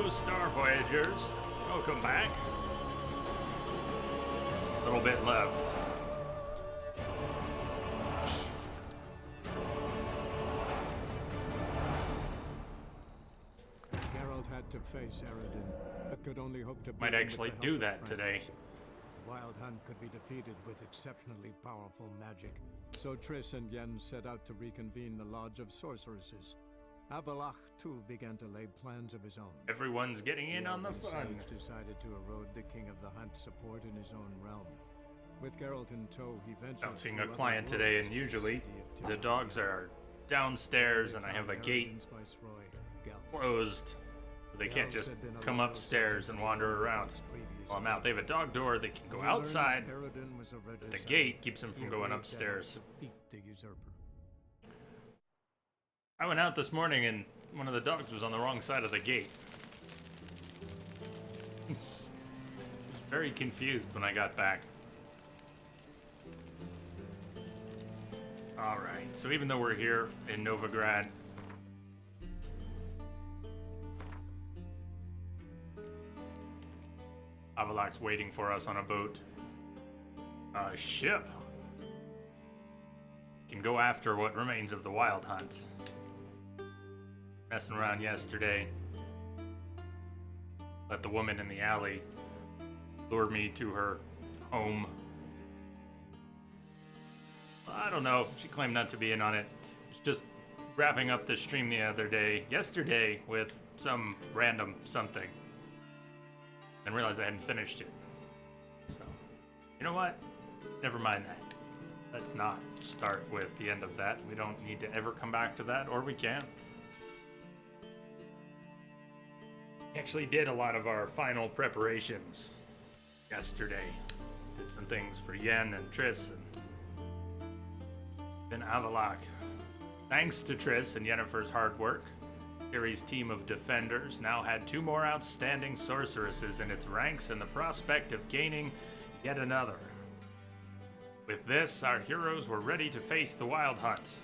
Hello, Star Voyagers. Welcome back. A little bit left. Geralt had to face Eredin, but could only hope to Might actually do that today. The Wild Hunt could be defeated with exceptionally powerful magic, so Triss and Yen set out to reconvene the Lodge of Sorceresses. Avalach, too, began to lay plans of his own. Everyone's getting in on the fun. Sage decided to erode the King of the Hunt's support in his own realm. With Geralt in tow, he ventured. I'm seeing a client today, and usually the dogs are downstairs, and I have a gate closed. They can't just come upstairs and wander around while I'm out. They have a dog door that can go outside, but the gate keeps them from going upstairs. I went out this morning and one of the dogs was on the wrong side of the gate. I was very confused when I got back. Alright, so even though we're here in Novigrad, Avalak's waiting for us on a boat. A ship. Can go after what remains of the Wild Hunt. Messing around yesterday. Let the woman in the alley lure me to her home. I don't know. She claimed not to be in on it. She's just wrapping up the stream yesterday, with some random something. And realized I hadn't finished it. So, you know what? Never mind that. Let's not start with the end of that. We don't need to ever come back to that, or we can. Actually did a lot of our final preparations yesterday. Did some things for Yen and Triss and then Avalak. Thanks to Triss and Yennefer's hard work, Ciri's team of defenders now had 2 more outstanding sorceresses in its ranks and the prospect of gaining yet another. With this, our heroes were ready to face the Wild Hunt.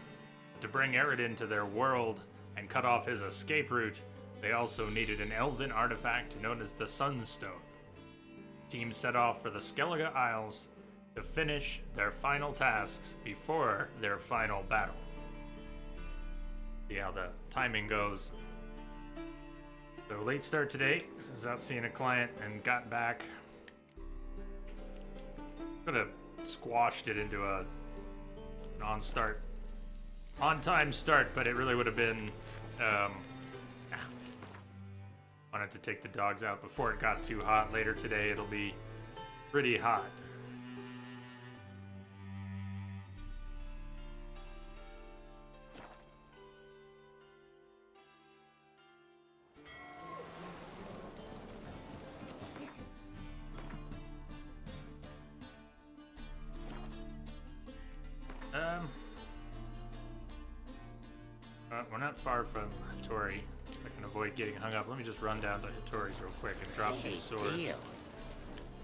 But to bring Eredin to their world and cut off his escape route, they also needed an elven artifact known as the Sunstone. The team set off for the Skellige Isles to finish their final tasks before their final battle. See how the timing goes. So late start today. I was out seeing a client and got back. Could have squashed it into a on-time start, but it really would have been. Wanted to take the dogs out before it got too hot. Later today, it'll be pretty hot. We're not far from Hattori. If I can avoid getting hung up, let me just run down to Hattori's real quick and drop these swords. Deal.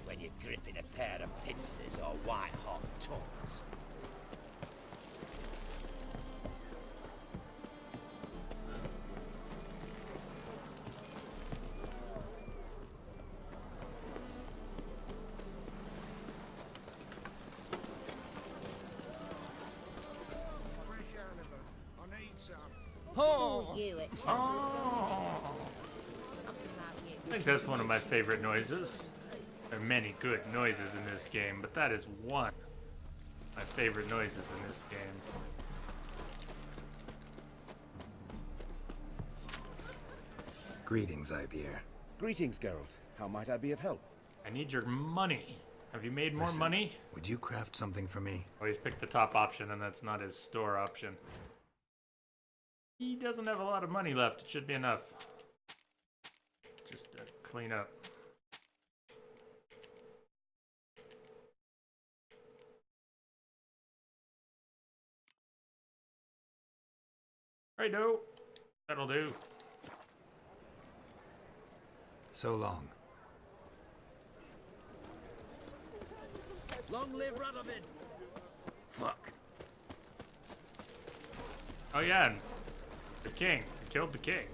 When you're gripping a pair of pincers or white-hot tongues. I think that's one of my favorite noises. There are many good noises in this game, but that is one of my favorite noises in this game. Greetings, Ivyr. Greetings, Geralt. How might I be of help? I need your money. Have you made more money? Would you craft something for me? Oh, he's picked the top option, and that's not his store option. He doesn't have a lot of money left. It should be enough. Just clean up. Righto. That'll do. So long. Long live Radovid! Fuck. Oh yeah, and the king. I killed the king.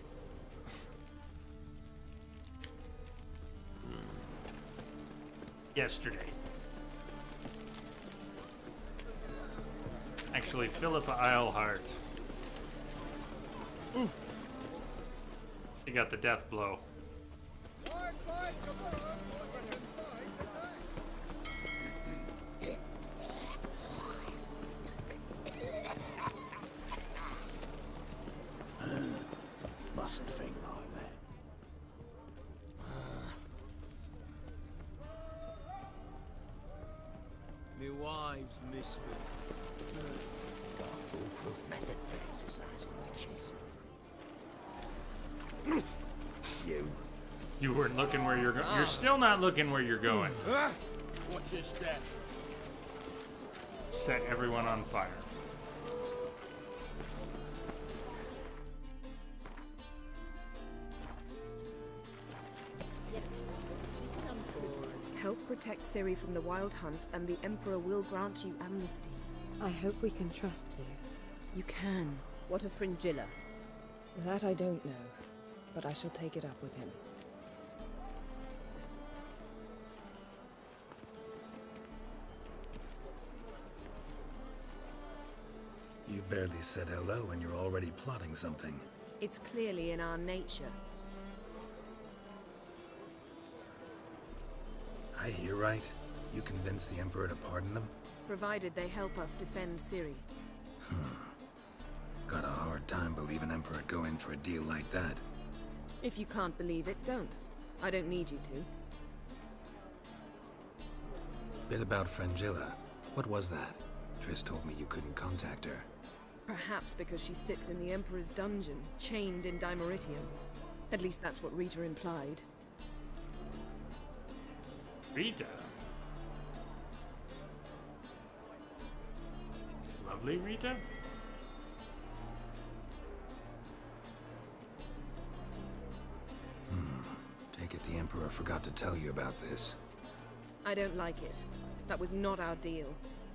yesterday. Actually, Philippa Eilhart. She got the death blow. Mustn't think like that. Me wives miss me. Got a foolproof method for exercising witches. You weren't looking where you're going. You're still not looking where you're going. Watch your step. Set everyone on fire. Help protect Ciri from the Wild Hunt, and the Emperor will grant you amnesty. I hope we can trust you. You can. What of Fringilla? That I don't know, but I shall take it up with him. You barely said hello and you're already plotting something. It's clearly in our nature. I hear right. You convinced the Emperor to pardon them? Provided they help us defend Ciri. Got a hard time believing Emperor'd go in for a deal like that. If you can't believe it, don't. I don't need you to. Bit about Fringilla. What was that? Triss told me you couldn't contact her. Perhaps because she sits in the Emperor's dungeon, chained in Dimeritium. At least that's what Rita implied. Rita. Lovely Rita? Take it the Emperor forgot to tell you about this. I don't like it. That was not our deal.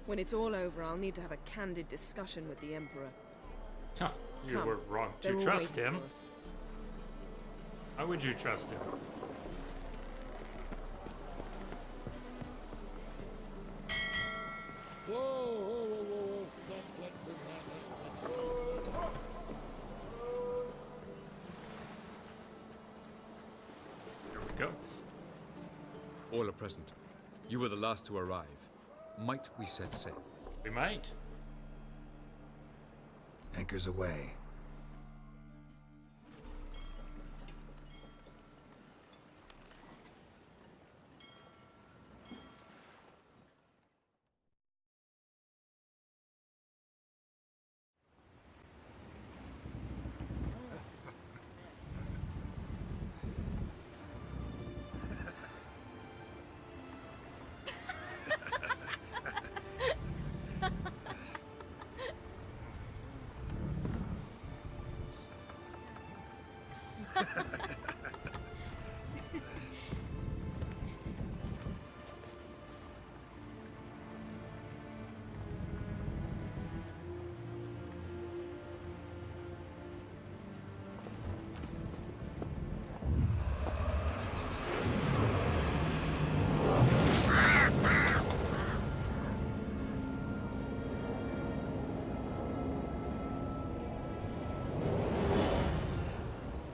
When it's all over, I'll need to have a candid discussion with the Emperor. Huh, you Come. were wrong They're to all trust waiting him. for us. Why would you trust him? Whoa, stop flexing that. There we go. All are present. You were the last to arrive. Might we set sail? We might. Anchors away.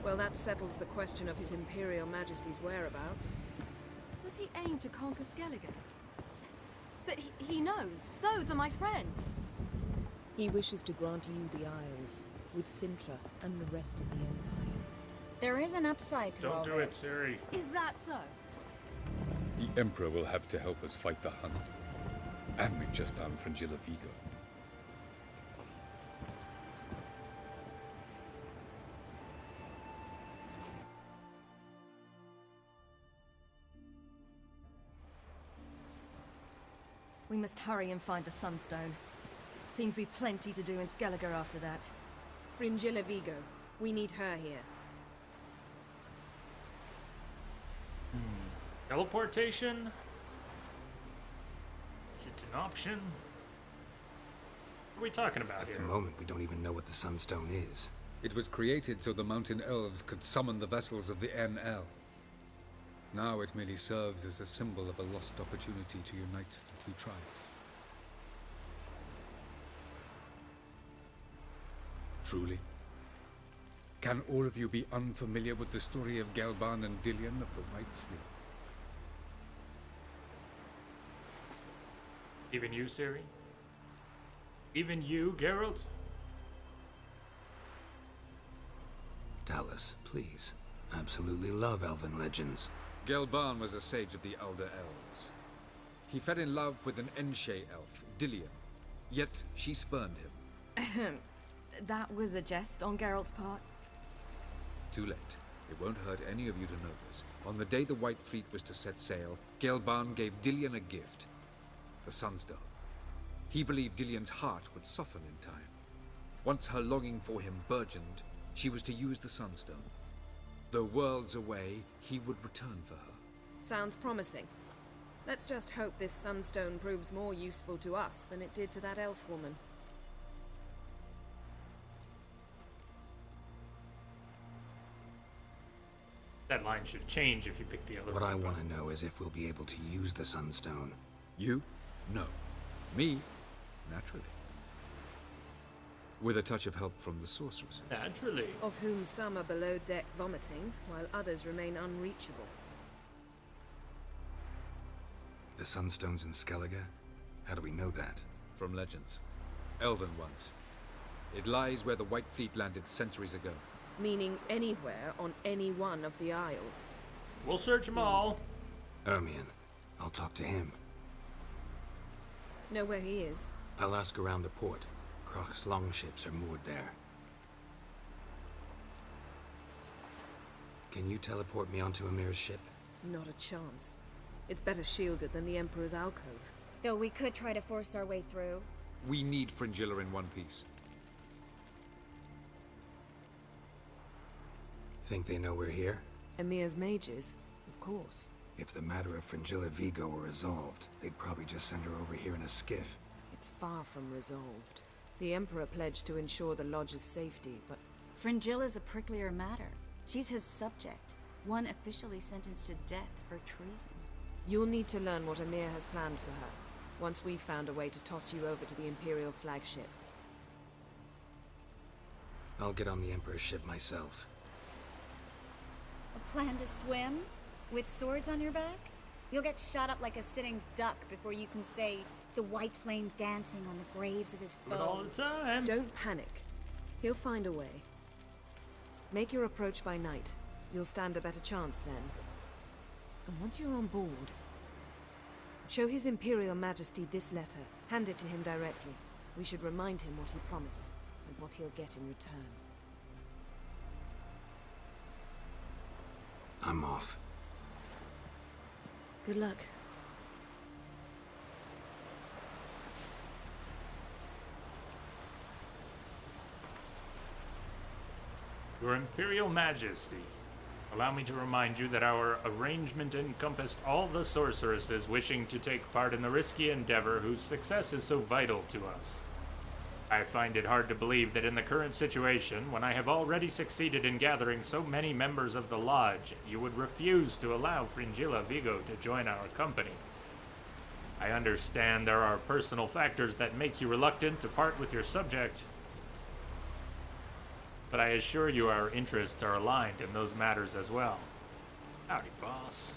Well, that settles the question of His Imperial Majesty's whereabouts. Does he aim to conquer Skellige? But he knows. Those are my friends. He wishes to grant you the Isles, with Sintra and the rest of the Empire. There is an upside to all Don't do it, this. Ciri. Is that so? The Emperor will have to help us fight the Hunt. And we've just found Fringilla Vigo. We must hurry and find the Sunstone. Seems we've plenty to do in Skellige after that. Fringilla Vigo. We need her here. Teleportation? Is it an option? What are we talking about At here? the moment, we don't even know what the Sunstone is. It was created so the Mountain Elves could summon the vessels of the NL. Now it merely serves as a symbol of a lost opportunity to unite the two tribes. Truly? Can all of you be unfamiliar with the story of Gelban and Dillion of the White Fleet? Even you, Ciri? Even you, Geralt? Dallas, please. Absolutely love elven legends. Gelban was a sage of the Elder Elves. He fell in love with an Enshe elf, Dillion, yet she spurned him. That was a jest on Geralt's part. Too late. It won't hurt any of you to know this. On the day the White Fleet was to set sail, Gelban gave Dillion a gift. The Sunstone. He believed Dillion's heart would soften in time. Once her longing for him burgeoned, she was to use the Sunstone. Though worlds away, he would return for her. Sounds promising. Let's just hope this sunstone proves more useful to us than it did to that elf woman. That line should change if you pick the other What one. I want to know is if we'll be able to use the Sunstone. You? No. Me? Naturally. With a touch of help from the sorceresses. Naturally. Of whom some are below deck vomiting, while others remain unreachable. The Sunstone's in Skellige? How do we know that? From legends. Elven ones. It lies where the White Fleet landed centuries ago. Meaning anywhere on any one of the isles. We'll search them all. Ermion. I'll talk to him. Know where he is? I'll ask around the port. Krach's longships are moored there. Can you teleport me onto Amir's ship? Not a chance. It's better shielded than the Emperor's alcove. Though we could try to force our way through. We need Fringilla in one piece. Think they know we're here? Emir's mages? Of course. If the matter of Fringilla Vigo were resolved, they'd probably just send her over here in a skiff. It's far from resolved. The Emperor pledged to ensure the Lodge's safety, but... Fringilla's a pricklier matter. She's his subject. One officially sentenced to death for treason. You'll need to learn what Emir has planned for her, once we've found a way to toss you over to the Imperial flagship. I'll get on the Emperor's ship myself. A plan to swim? With swords on your back? You'll get shot up like a sitting duck before you can say the white flame dancing on the graves of his Do it all foes. the time. Don't panic. He'll find a way. Make your approach by night. You'll stand a better chance then. And once you're on board, show His Imperial Majesty this letter. Hand it to him directly. We should remind him what he promised, and what he'll get in return. I'm off. Good luck. Your Imperial Majesty, allow me to remind you that our arrangement encompassed all the sorceresses wishing to take part in the risky endeavor whose success is so vital to us. I find it hard to believe that in the current situation, when I have already succeeded in gathering so many members of the Lodge, you would refuse to allow Fringilla Vigo to join our company. I understand there are personal factors that make you reluctant to part with your subject, but I assure you our interests are aligned in those matters as well. Howdy, boss.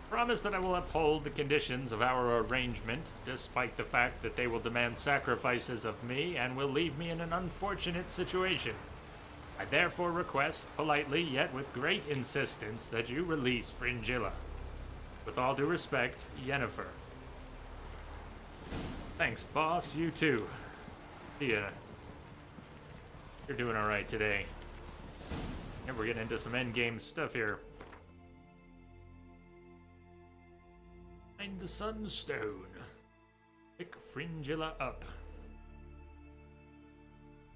Promise that I will uphold the conditions of our arrangement, despite the fact that they will demand sacrifices of me and will leave me in an unfortunate situation. I therefore request, politely yet with great insistence, that you release Fringilla. With all due respect, Yennefer. Thanks, boss. You too. See ya. You're doing alright today. And we're getting into some endgame stuff here. Find the Sunstone. Pick Fringilla up.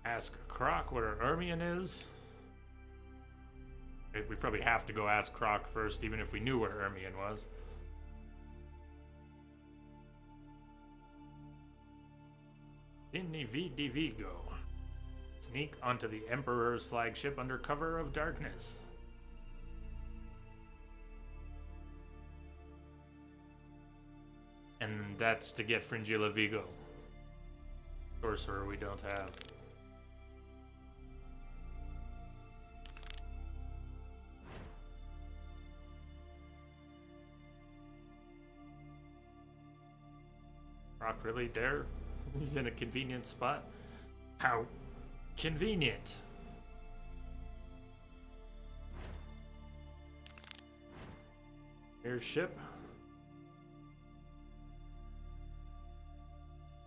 Ask Croc where Ermion is. We probably have to go ask Croc first, even if we knew where Ermion was. Vini Vidi Vigo. Sneak onto the Emperor's flagship under cover of darkness. And that's to get Fringilla Vigo. Sorcerer we don't have. Rock really dare? He's in a convenient spot. How convenient. Here's ship.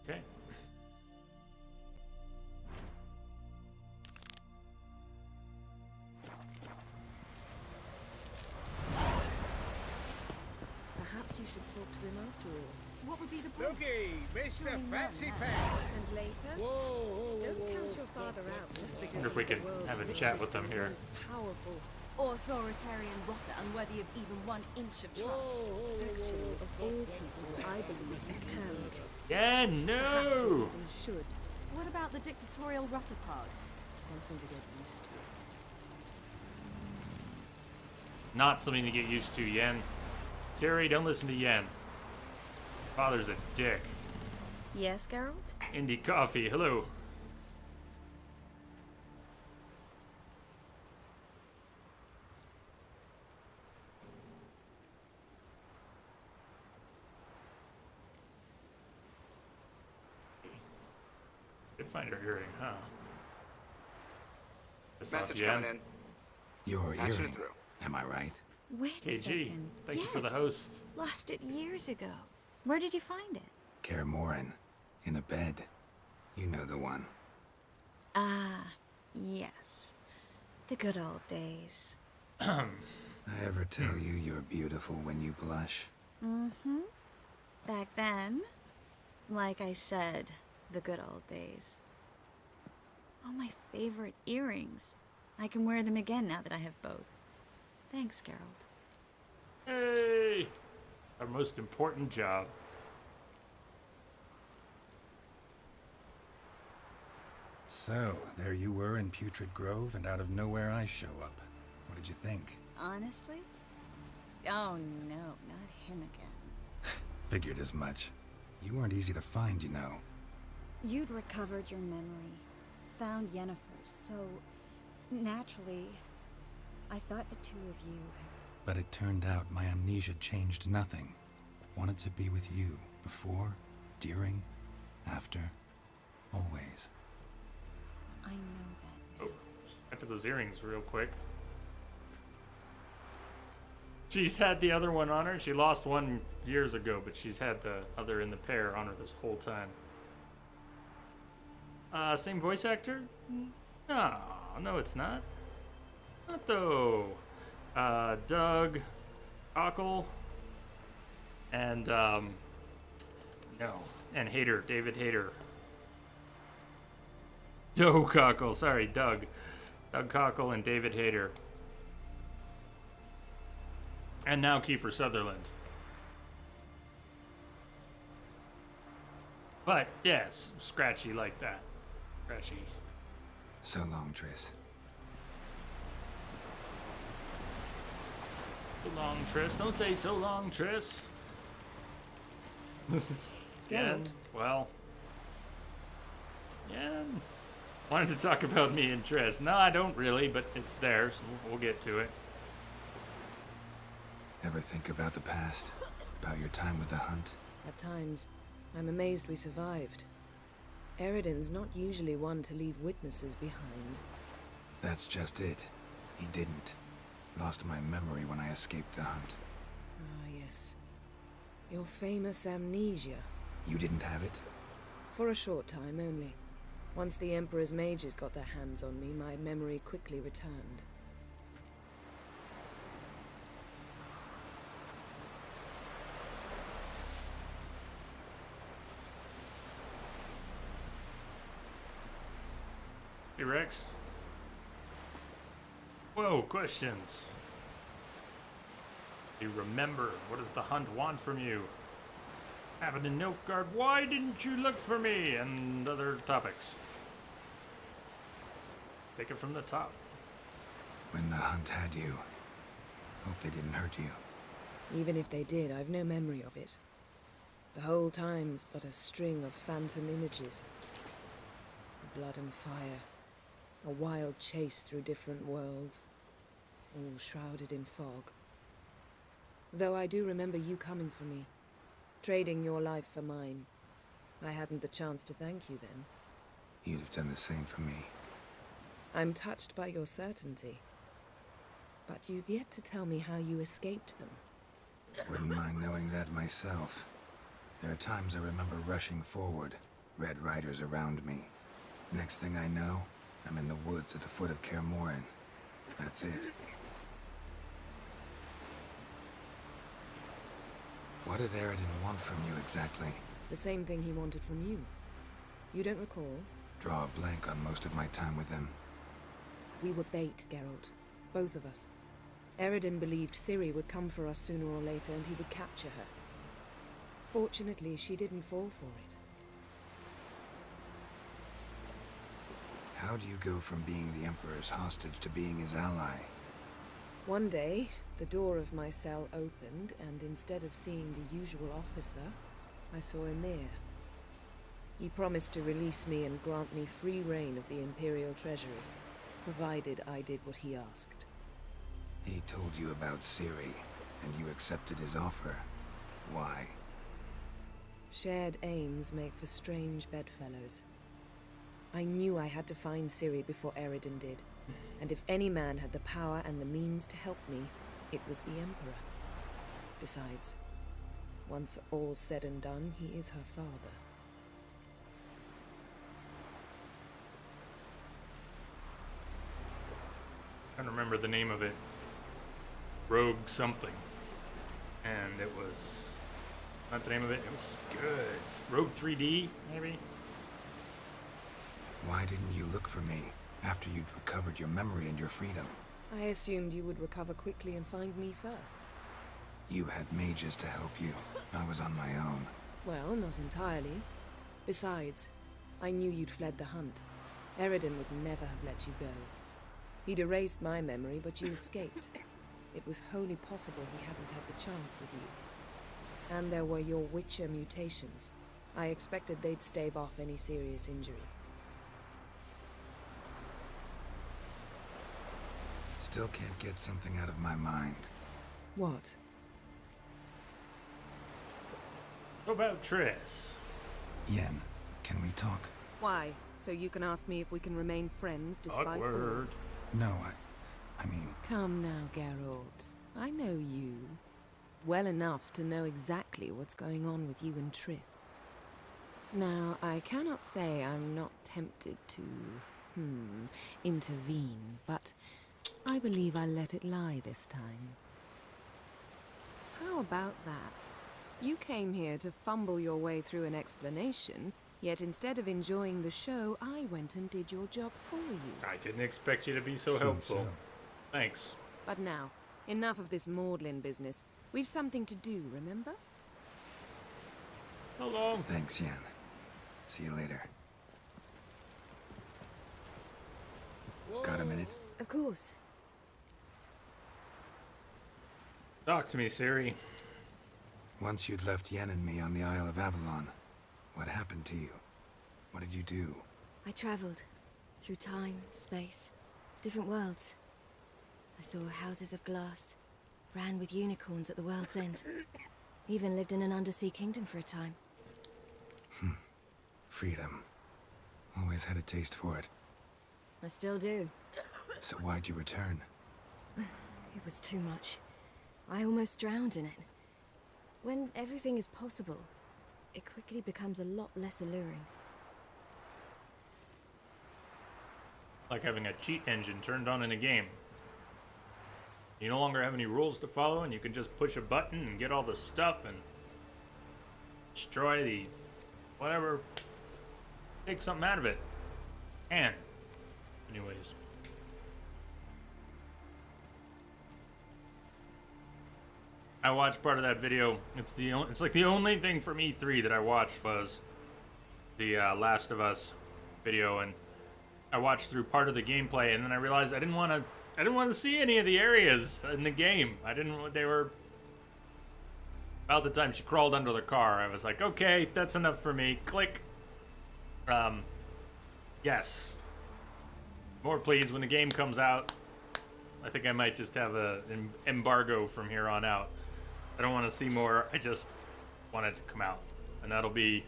Okay. Perhaps you should talk to him after all. What would be the point? Looky, Mr. Surely Fancy not. Pants. And later, Whoa, don't count your father out just because Wonder if we he's the could world's have a chat with richest them and here. most powerful. Authoritarian rotter unworthy of even 1 inch of trust. Actually, of all people, I believe you can trust. Yeah, Perhaps you no! even should. What about the dictatorial rotter part? Something to get used to. Not something to get used to, Yen. Terry, don't listen to Yen. Father's a dick. Yes, Geralt? Indie Coffee, hello. Did find her earring, huh? Piss off, Message Yen. coming in. Your Patching it earring, through. am I right? Wait a KG, second. thank you for the Yes. host. Lost it years ago. Where did you find it? Kaer Morhen, in a bed. You know the one. Ah, yes. The good old days. I ever tell you you're beautiful when you blush? Mm-hmm. Back then, like I said, the good old days. Oh, my favorite earrings. I can wear them again now that I have both. Thanks, Geralt. Hey! Our most important job. So, there you were in Putrid Grove, and out of nowhere I show up. What did you think? Honestly? Oh no, not him again. Figured as much. You weren't easy to find, you know. You'd recovered your memory, found Yennefer, so naturally, I thought the two of you had... But it turned out my amnesia changed nothing. Wanted to be with you, before, during, after, always. I know that. Oh, back to those earrings real quick. She's had the other one on her. She lost one years ago, but she's had the other in the pair on her this whole time. Same voice actor? No, no, it's not. Not though. Doug Cockle and no, and Hayter, David Hayter. Doe Cockle, sorry, Doug Cockle and David Hayter. And now Kiefer Sutherland. But, yes, scratchy like that. Scratchy. So long, Triss. So long, Triss. Don't say so long, Triss. Yen, well. Yen wanted to talk about me and Triss. No, I don't really, but it's there, so we'll get to it. Ever think about the past? About your time with the hunt? At times, I'm amazed we survived. Eridan's not usually one to leave witnesses behind. That's just it. He didn't. Lost my memory when I escaped the hunt. Ah, yes. Your famous amnesia. You didn't have it? For a short time only. Once the Emperor's mages got their hands on me, my memory quickly returned. Hey, Rex. Whoa, questions. You remember, what does the hunt want from you? Happened in Nilfgaard, why didn't you look for me? And other topics. Take it from the top. When the hunt had you, hope they didn't hurt you. Even if they did, I've no memory of it. The whole time's but a string of phantom images. Blood and fire. A wild chase through different worlds. All shrouded in fog. Though I do remember you coming for me. Trading your life for mine. I hadn't the chance to thank you then. You'd have done the same for me. I'm touched by your certainty. But you've yet to tell me how you escaped them. Wouldn't mind knowing that myself. There are times I remember rushing forward, Red Riders around me. Next thing I know, I'm in the woods at the foot of Kaer Morhen. That's it. What did Aridin want from you exactly? The same thing he wanted from you. You don't recall? Draw a blank on most of my time with him. We were bait, Geralt. Both of us. Aridin believed Ciri would come for us sooner or later and he would capture her. Fortunately, she didn't fall for it. How do you go from being the Emperor's hostage to being his ally? One day, the door of my cell opened, and instead of seeing the usual officer, I saw Emir. He promised to release me and grant me free reign of the Imperial Treasury, provided I did what he asked. He told you about Ciri, and you accepted his offer. Why? Shared aims make for strange bedfellows. I knew I had to find Ciri before Aridin did, and if any man had the power and the means to help me, it was the Emperor. Besides, once all's said and done, he is her father. I don't remember the name of it. Rogue something. And it was not the name of it. It was good. Rogue 3D, maybe? Why didn't you look for me after you'd recovered your memory and your freedom? I assumed you would recover quickly and find me first. You had mages to help you. I was on my own. Well, not entirely. Besides, I knew you'd fled the hunt. Aridin would never have let you go. He'd erased my memory, but you escaped. It was wholly possible he hadn't had the chance with you. And there were your Witcher mutations. I expected they'd stave off any serious injury. Still can't get something out of my mind. What? What about Triss? Yen, can we talk? Why? So you can ask me if we can remain friends despite all? Awkward. No, I mean... Come now, Geralt. I know you. Well enough to know exactly what's going on with you and Triss. Now, I cannot say I'm not tempted to, intervene, but I believe I'll let it lie this time. How about that? You came here to fumble your way through an explanation, yet instead of enjoying the show, I went and did your job for you. I didn't expect you to be so helpful. Thanks. But now, enough of this maudlin business. We've something to do, remember? So long. Thanks, Yen. See you later. Got a minute? Of course. Talk to me, Ciri. Once you'd left Yen and me on the Isle of Avalon, what happened to you? What did you do? I traveled through time, space, different worlds. I saw houses of glass, ran with unicorns at the world's end. Even lived in an undersea kingdom for a time. Freedom. Always had a taste for it. I still do. So why'd you return? It was too much. I almost drowned in it. When everything is possible, it quickly becomes a lot less alluring. Like having a cheat engine turned on in a game. You no longer have any rules to follow, and you can just push a button and get all the stuff and destroy the whatever. Take something out of it. And anyways. I watched part of that video. It's like the only thing from E3 that I watched was the Last of Us video, and I watched through part of the gameplay, and then I realized I didn't want to see any of the areas in the game. They were about the time she crawled under the car. I was like, okay, that's enough for me. Click. Yes. More please when the game comes out. I think I might just have an embargo from here on out. I don't want to see more. I just want it to come out. And that'll be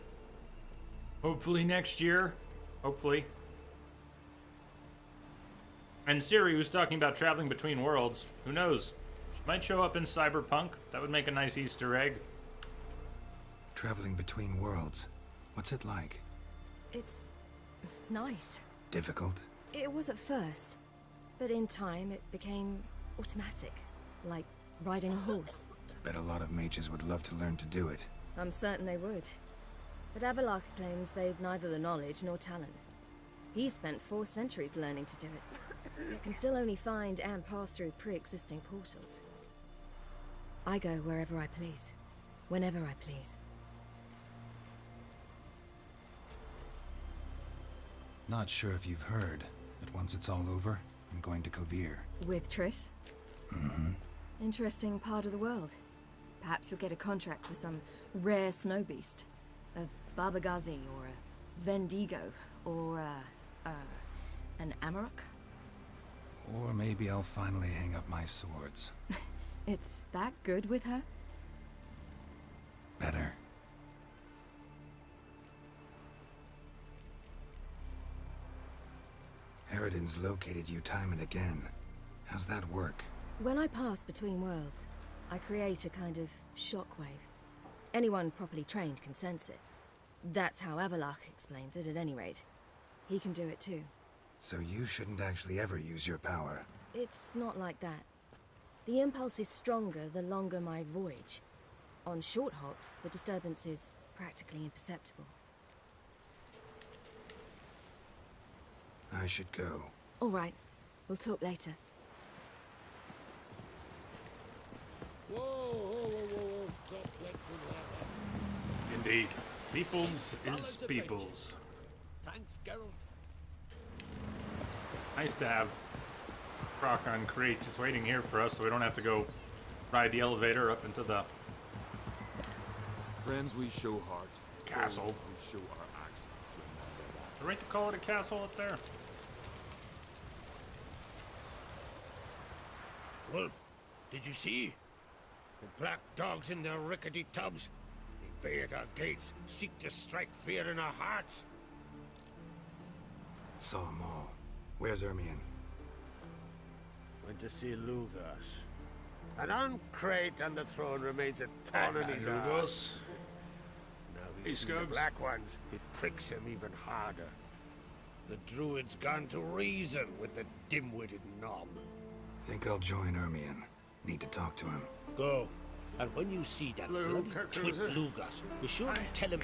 hopefully next year. Hopefully. And Siri was talking about traveling between worlds. Who knows? She might show up in Cyberpunk. That would make a nice Easter egg. Traveling between worlds. What's it like? It's nice. Difficult? It was at first, but in time it became automatic, like riding a horse. Bet a lot of mages would love to learn to do it. I'm certain they would. But Avallac'h claims they've neither the knowledge nor talent. He spent 4 centuries learning to do it, yet can still only find and pass through pre-existing portals. I go wherever I please, whenever I please. Not sure if you've heard, but once it's all over, I'm going to Kovir. With Triss? Mm-hmm. Interesting part of the world. Perhaps you'll get a contract for some rare snow beast. A Barbagazi, or a Vendigo, or an Amarok? Or maybe I'll finally hang up my swords. It's that good with her? Better. Eridan's located you time and again. How's that work? When I pass between worlds, I create a kind of shockwave. Anyone properly trained can sense it. That's how Avallac'h explains it, at any rate. He can do it too. So you shouldn't actually ever use your power. It's not like that. The impulse is stronger the longer my voyage. On short hops, the disturbance is practically imperceptible. I should go. All right. We'll talk later. Whoa, whoa, whoa, whoa, whoa. Stop flexing like that. Indeed. Peoples is peoples. Thanks, Geralt. Nice to have Croc on crate just waiting here for us so we don't have to go ride the elevator up into the Friends we show heart. castle. Foes we show our axe. Is it right to call it a castle up there? Wolf, did you see? The black dogs in their rickety tubs. They bay at our gates, seek to strike fear in our hearts. Saw 'em all. Where's Ermion? Went to see Lugas. An uncrate on the throne remains a thorn in his arse. Now he's seen the black ones, it pricks him even harder. The druid's gone to reason with the dim-witted knob. Think I'll join Ermion. Need to talk to him. Go. And when you see that bloody twit Lugas, be sure to tell him...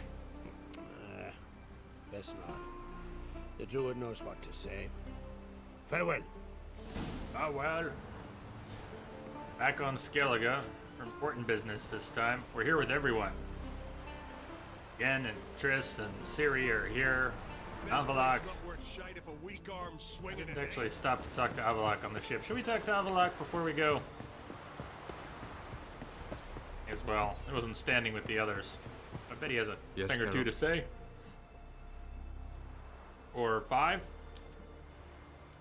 best not. The druid knows what to say. Farewell. Oh well. Back on Skellige for important business this time. We're here with everyone. Yen and Triss and Ciri are here. Avallac'h. Didn't actually stop to talk to Avallac'h on the ship. Should we talk to Avallac'h before we go? As well. He wasn't standing with the others. I bet he has a thing or two to say. Or 5?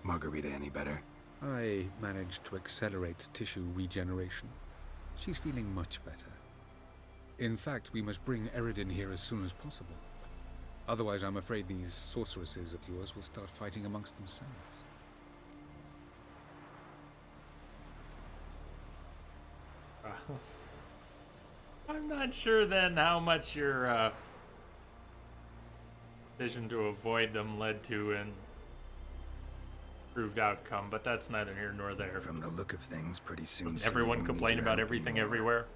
Margarita any better? I managed to accelerate tissue regeneration. She's feeling much better. In fact, we must bring Eridan here as soon as possible. Otherwise, I'm afraid these sorceresses of yours will start fighting amongst themselves. I'm not sure then how much your decision to avoid them led to an improved outcome, but that's neither here nor there. From the look of things, pretty soon... Doesn't everyone complain about everything everywhere?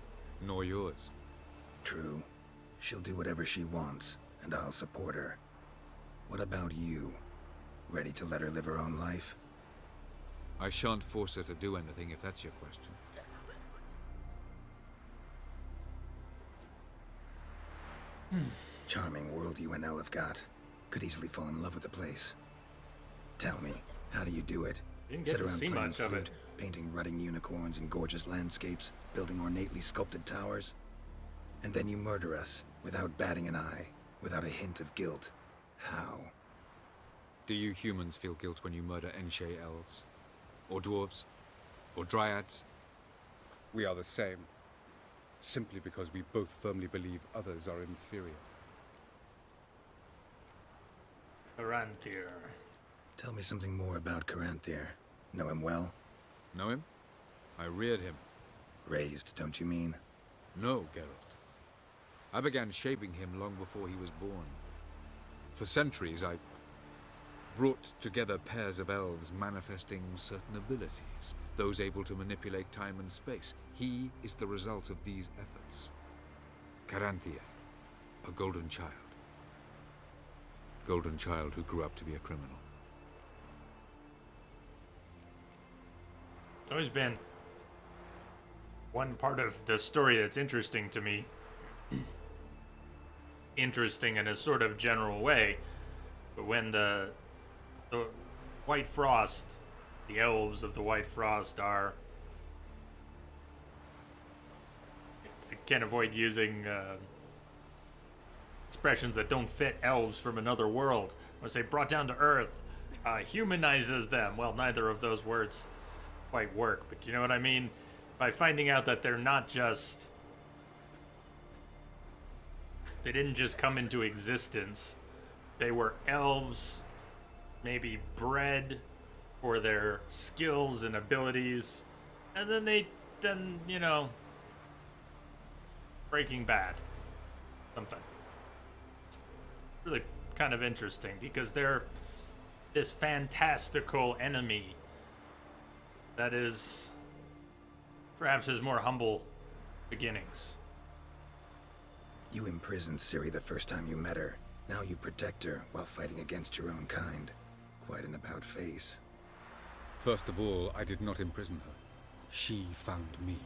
Nor yours. True. She'll do whatever she wants, and I'll support her. What about you? Ready to let her live her own life? I shan't force her to do anything if that's your question. Charming world you and Elle have got. Could easily fall in love with the place. Tell me, how do you do it? Didn't get Sit to around see playing much of flute, it. painting rutting unicorns and gorgeous landscapes, building ornately sculpted towers? And then you murder us, without batting an eye, without a hint of guilt. How? Do you humans feel guilt when you murder Enshe elves? Or dwarves? Or dryads? We are the same. Simply because we both firmly believe others are inferior. Caranthir. Tell me something more about Caranthir. Know him well? Know him? I reared him. Raised, don't you mean? No, Geralt. I began shaping him long before he was born. For centuries, I brought together pairs of elves manifesting certain abilities, those able to manipulate time and space. He is the result of these efforts. Caranthir, a golden child. Golden child who grew up to be a criminal. It's always been one part of the story that's interesting to me. Interesting in a sort of general way, but when the White Frost, the elves of the White Frost are, I can't avoid using expressions that don't fit elves from another world. When I say brought down to earth, humanizes them. Well, neither of those words quite work, but you know what I mean? By finding out that they're not just, they didn't just come into existence. They were elves, maybe bred for their skills and abilities, and then you know, Breaking Bad, something. It's really kind of interesting because they're this fantastical enemy that is perhaps has more humble beginnings. You imprisoned Ciri the first time you met her. Now you protect her while fighting against your own kind. Quite an about-face. First of all, I did not imprison her. She found me.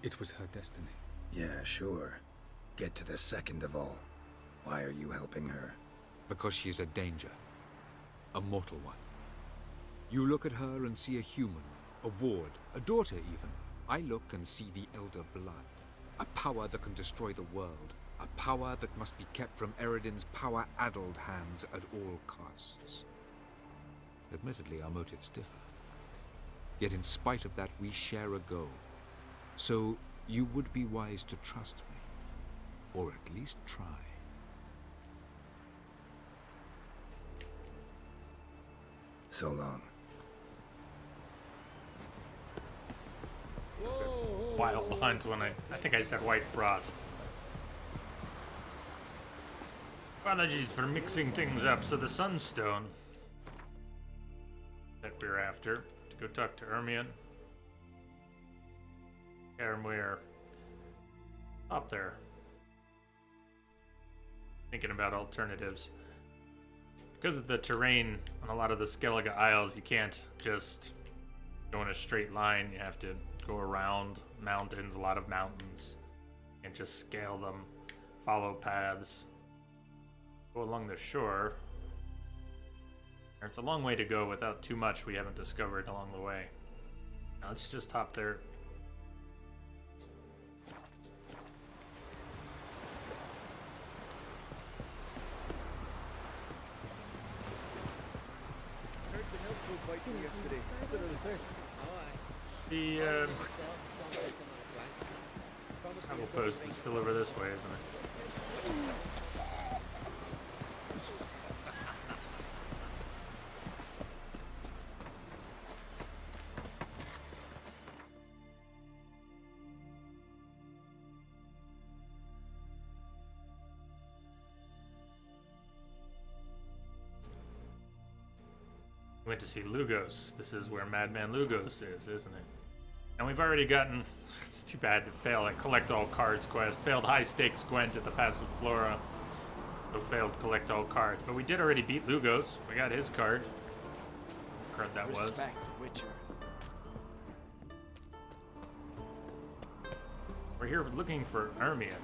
It was her destiny. Yeah, sure. Get to the second of all. Why are you helping her? Because she is a danger. A mortal one. You look at her and see a human, a ward, a daughter even. I look and see the Elder Blood. A power that can destroy the world. A power that must be kept from Eredin's power-addled hands at all costs. Admittedly, our motives differ. Yet in spite of that, we share a goal. So, you would be wise to trust me. Or at least try. So long. It's a wild hunt when I think I said White Frost. Apologies for mixing things up. So the Sunstone that we're after, to go talk to Ermion. Karamir. Up there. Thinking about alternatives. Because of the terrain on a lot of the Skellige Isles, you can't just go in a straight line. You have to go around mountains, a lot of mountains, and just scale them, follow paths, go along the shore. It's a long way to go without too much we haven't discovered along the way. Now let's just hop there. The travel post is still over this way, isn't it? We went to see Lugos. This is where Madman Lugos is, isn't it? And we've already gotten, it's too bad to fail at Collect All Cards quest. Failed High Stakes Gwent at the Passive Flora. So failed Collect All Cards. But we did already beat Lugos. We got his card. What card that was. Respect, Witcher. We're here looking for Ermion.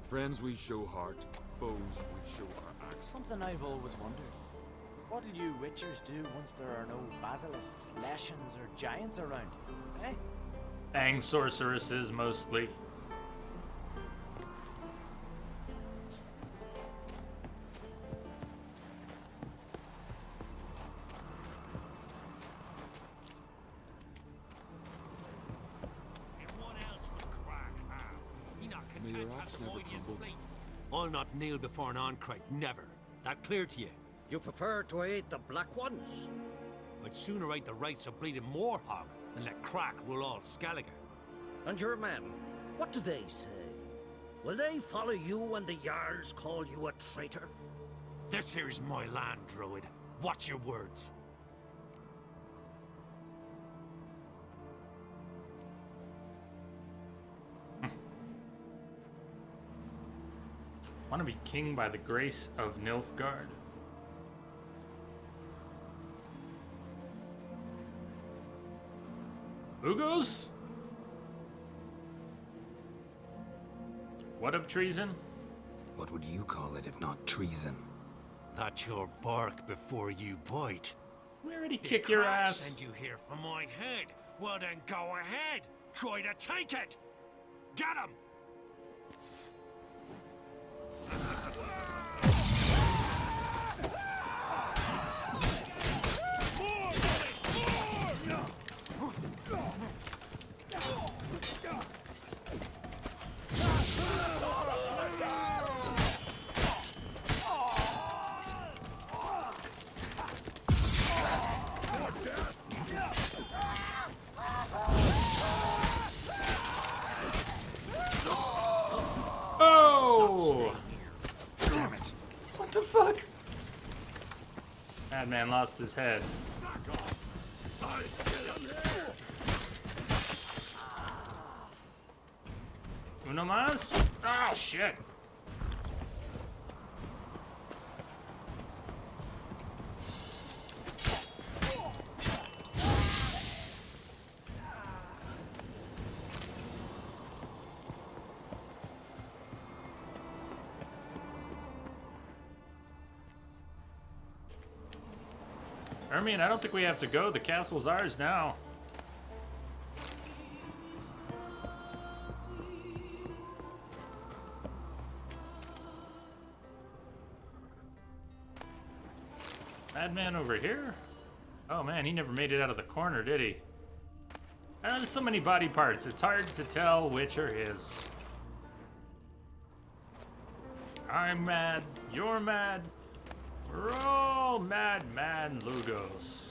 Friends we show heart, foes we show our axe. Something I've always wondered. What'll you witchers do once there are no basilisks, leshens, or giants around? Eh? Fang sorceresses, mostly. I'll not kneel before an Oncrite, never. That clear to you? You prefer to aid the Black Ones? I'd sooner aid the rights of bleeding Morhog than let Crack rule all Skellige. And your men, what do they say? Will they follow you when the Jarls call you a traitor? This here's my land, Druid. Watch your words. Want to be king by the grace of Nilfgaard. Ugos? What of treason? What would you call it if not treason? That's your bark before you bite. We already kick your ass. Send you here for my head. Well then go ahead. Try to take it. Get him. Oh! Damn it. What the fuck? Madman lost his head. Uno más? Oh, shit. Ermion, I don't think we have to go. The castle's ours now. Madman over here? Oh man, he never made it out of the corner, did he? There's so many body parts, it's hard to tell which are his. I'm mad, you're mad. We're all mad, Lugos.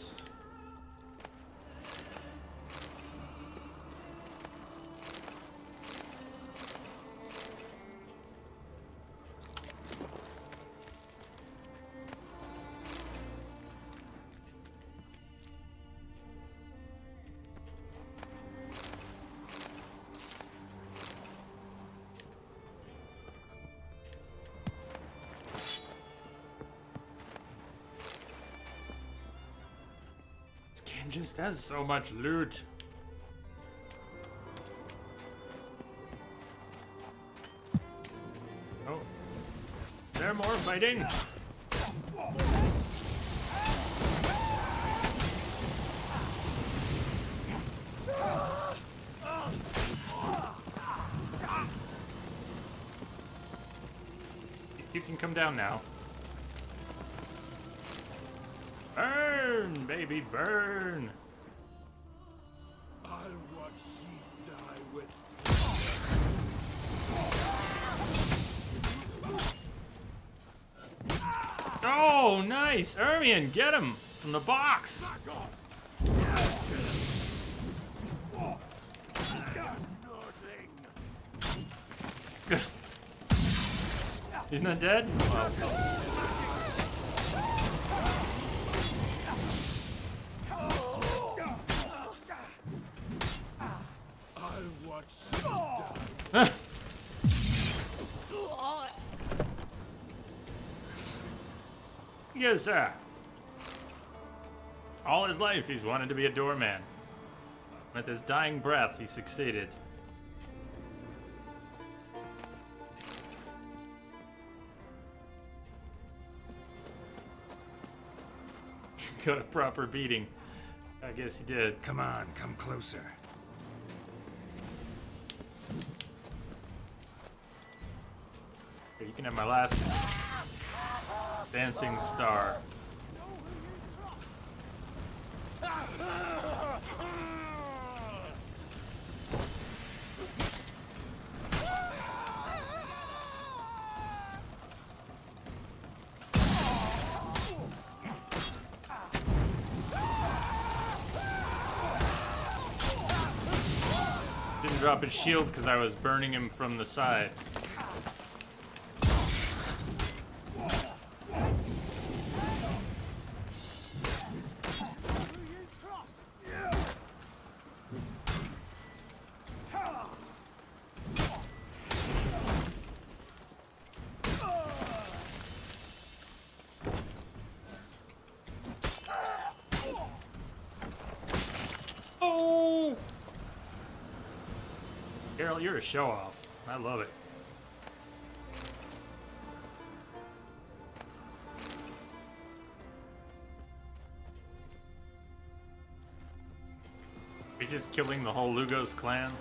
Just has so much loot. Oh, is there more fighting? You can come down now. Burn, baby, burn! I'll watch ye die with. Oh, nice! Ermion, get him from the box! He's not dead? Oh. Yes, sir. All his life, he's wanted to be a doorman. With his dying breath, he succeeded. got a proper beating. I guess he did. Come on, come closer. You can have my last dancing star. Didn't drop his shield because I was burning him from the side. Oh! Carol, you're a show-off. I love it. He's just killing the whole Lugos clan.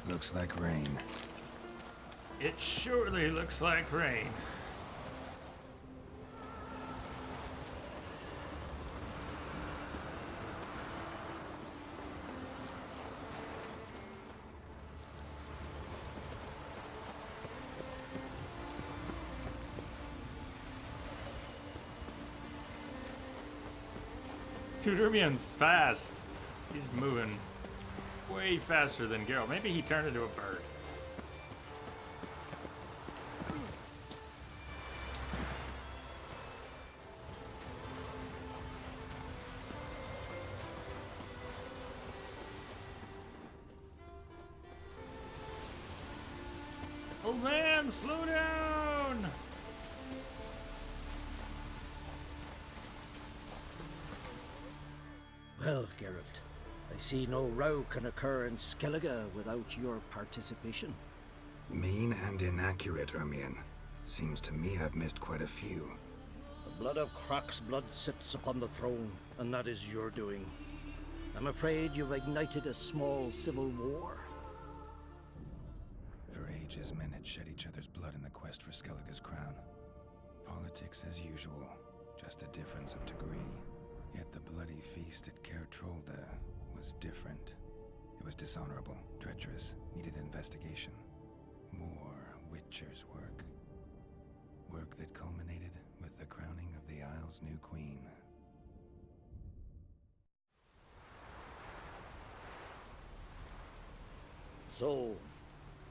Looks like rain. It surely looks like rain. Tudormian's fast. He's moving way faster than Geralt. Maybe he turned into a bird. Oh man, slow down! Well, Geralt, I see no row can occur in Skellige without your participation. Mean and inaccurate, Ermion. Seems to me I've missed quite a few. The blood of Croc's blood sits upon the throne, and that is your doing. I'm afraid you've ignited a small civil war. For ages, men had shed each other's blood in the quest for Skellige's crown. Politics as usual, just a difference of degree. Yet the bloody feast at Caer Trolde was different. It was dishonorable, treacherous, needed investigation. More Witcher's work. Work that culminated with the crowning of the Isle's new queen. So,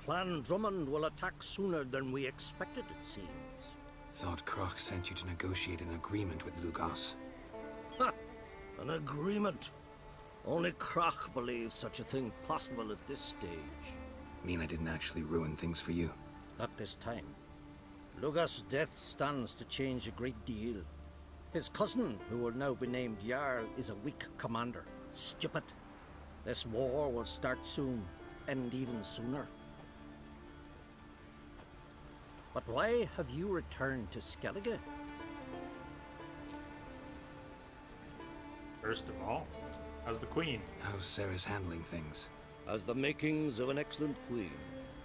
Clan Drummond will attack sooner than we expected, it seems. Thought Croc sent you to negotiate an agreement with Lugos. Ha! An agreement. Only Croc believes such a thing possible at this stage. Mean I didn't actually ruin things for you? Not this time. Lugos' death stands to change a great deal. His cousin, who will now be named Jarl, is a weak commander. Stupid. This war will start soon, end even sooner. But why have you returned to Skellige? First of all, how's the queen? How's Sarah's handling things? Has the makings of an excellent queen,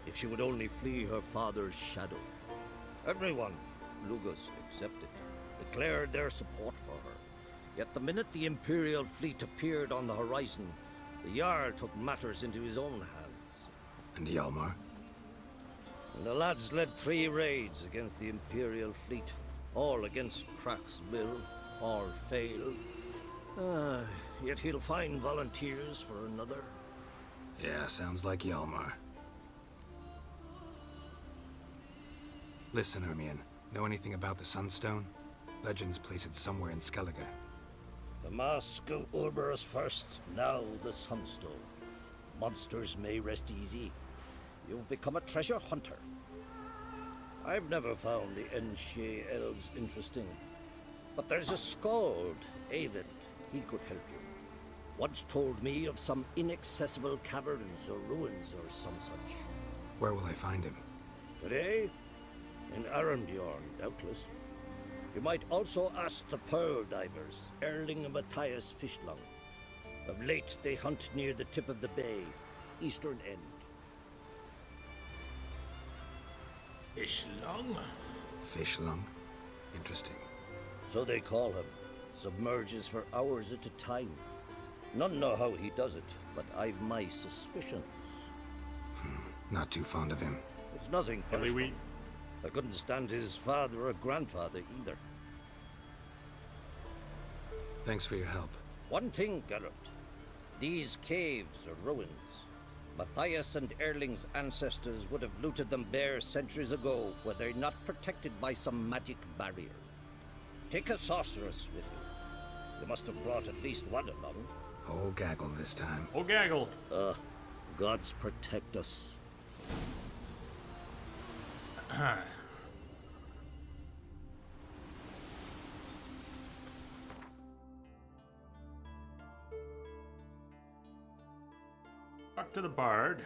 if she would only flee her father's shadow. Everyone, Lugos excepted, declared their support for her. Yet the minute the Imperial fleet appeared on the horizon, the Jarl took matters into his own hands. And Hjalmar? And the lads led 3 raids against the Imperial fleet, all against Croc's will, all failed. Yet he'll find volunteers for another. Yeah, sounds like Hjalmar. Listen, Ermion, know anything about the Sunstone? Legends place it somewhere in Skellige. The mask of Urberus first, now the Sunstone. Monsters may rest easy. You've become a treasure hunter. I've never found the Enshe elves interesting. But there's a skald, Avid. He could help you. Once told me of some inaccessible caverns or ruins or some such. Where will I find him? Today? In Arambjorn, doubtless. You might also ask the Pearl Divers, Erling and Matthias Fishlung. Of late, they hunt near the tip of the bay, eastern end. Fishlung? Fishlung? Interesting. So they call him. Submerges for hours at a time. None know how he does it, but I've my suspicions. Not too fond of him. It's nothing personal. I couldn't stand his father or grandfather either. Thanks for your help. One thing, Geralt. These caves are ruins. Matthias and Erling's ancestors would have looted them bare centuries ago were they not protected by some magic barrier. Take a sorceress with you. You must have brought at least one along. Whole gaggle this time. Whole gaggle. Gods protect us. Talk to the bard.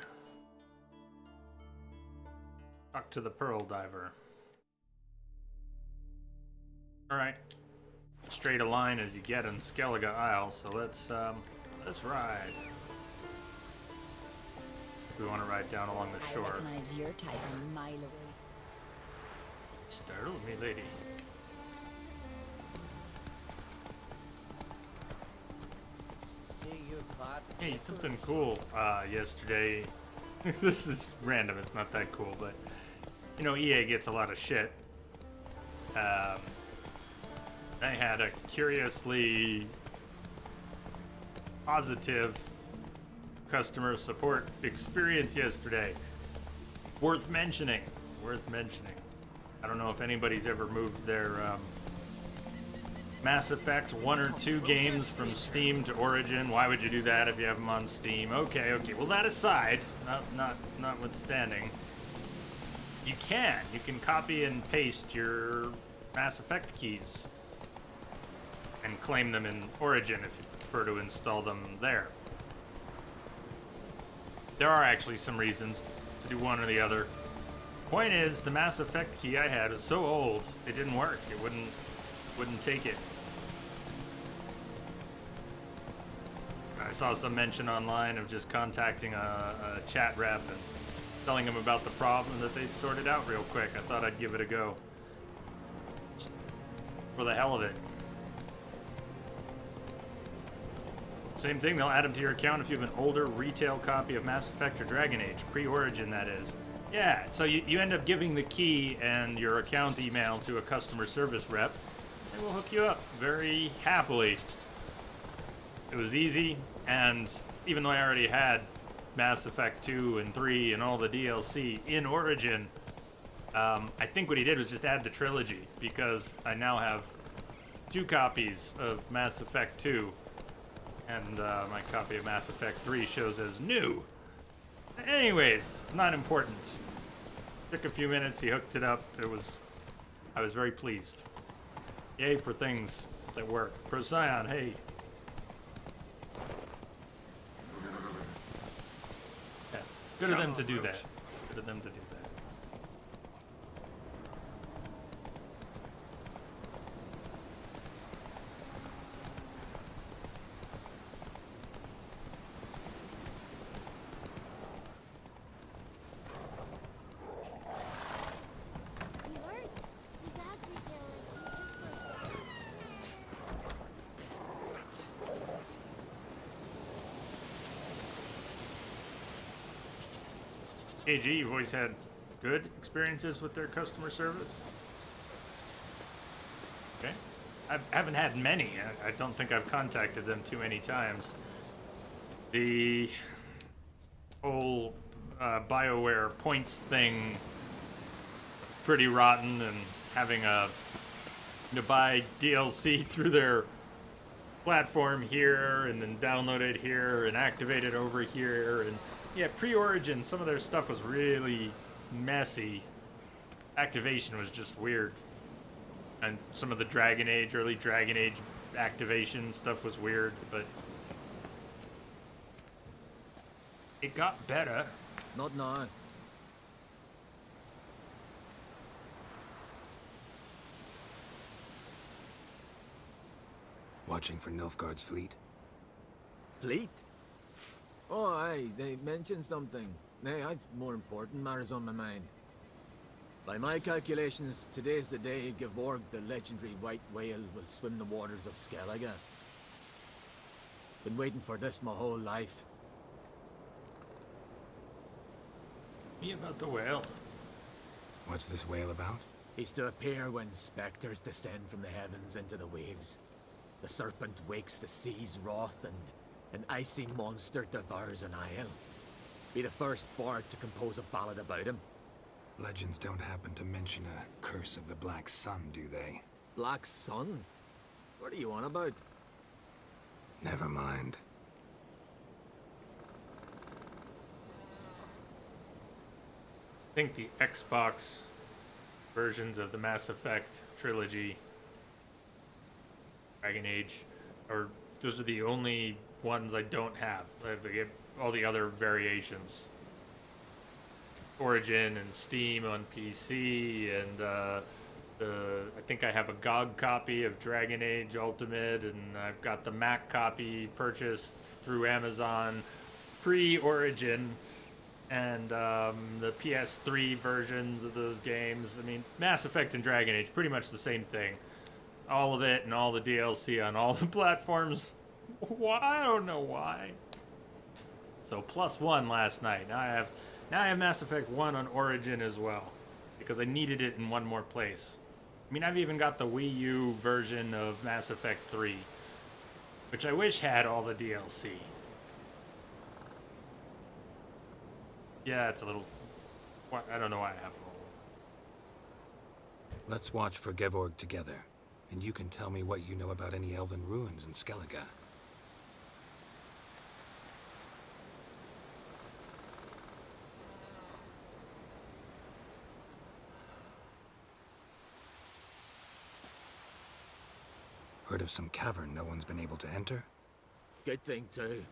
Talk to the pearl diver. Alright. Straight a line as you get in Skellige Isle, so let's ride. We want to ride down along the shore. I recognize your type a mile away. Startle me, lady. Hey, something cool yesterday. This is random, it's not that cool, but you know, EA gets a lot of shit. I had a curiously positive customer support experience yesterday. Worth mentioning. I don't know if anybody's ever moved their Mass Effect 1 or 2 games from Steam to Origin. Why would you do that if you have them on Steam? Okay. Well, that aside, notwithstanding, you can copy and paste your Mass Effect keys and claim them in Origin if you prefer to install them there. There are actually some reasons to do one or the other. Point is, the Mass Effect key I had was so old, it didn't work. It wouldn't take it. I saw some mention online of just contacting a chat rep and telling them about the problem that they'd sort it out real quick. I thought I'd give it a go. For the hell of it. Same thing, they'll add them to your account if you have an older retail copy of Mass Effect or Dragon Age, pre-Origin that is. Yeah, so you end up giving the key and your account email to a customer service rep. They will hook you up very happily. It was easy, and even though I already had Mass Effect 2 and 3 and all the DLC in Origin, I think what he did was just add the trilogy, because I now have 2 copies of Mass Effect 2, and my copy of Mass Effect 3 shows as new. Anyways, not important. Took a few minutes, he hooked it up. I was very pleased. Yay for things that work. Procyon, hey. Yeah, good of them to do that. Good of them to do that. AG, you've always had good experiences with their customer service? Okay. I haven't had many. I don't think I've contacted them too many times. The whole BioWare points thing, pretty rotten, and having to buy DLC through their platform here and then download it here and activate it over here. And yeah, pre-Origin, some of their stuff was really messy. Activation was just weird. And some of the Dragon Age, early Dragon Age activation stuff was weird, but it got better. Not now. Watching for Nilfgaard's fleet? Fleet? Oh, aye, they mentioned something. Nay, I've more important matters on my mind. By my calculations, today's the day Gevorg, the legendary white whale, will swim the waters of Skellige. Been waiting for this my whole life. Me about the whale. What's this whale about? He's to appear when specters descend from the heavens into the waves. The serpent wakes the sea's wrath, and an icy monster devours an isle. Be the first bard to compose a ballad about him. Legends don't happen to mention a curse of the Black Sun, do they? Black Sun? What are you on about? Never mind. I think the Xbox versions of the Mass Effect trilogy, Dragon Age, those are the only ones I don't have. I get all the other variations. Origin and Steam on PC, and I think I have a GOG copy of Dragon Age Ultimate, and I've got the Mac copy purchased through Amazon pre-Origin, and the PS3 versions of those games. I mean, Mass Effect and Dragon Age, pretty much the same thing. All of it and all the DLC on all the platforms. Why? I don't know why. So +1 last night. Now I have Mass Effect 1 on Origin as well, because I needed it in one more place. I mean, I've even got the Wii U version of Mass Effect 3, which I wish had all the DLC. Yeah, it's a little... I don't know why I have all. Let's watch for Gevorg together, and you can tell me what you know about any elven ruins in Skellige. Heard of some cavern no one's been able to enter? Good thing, too.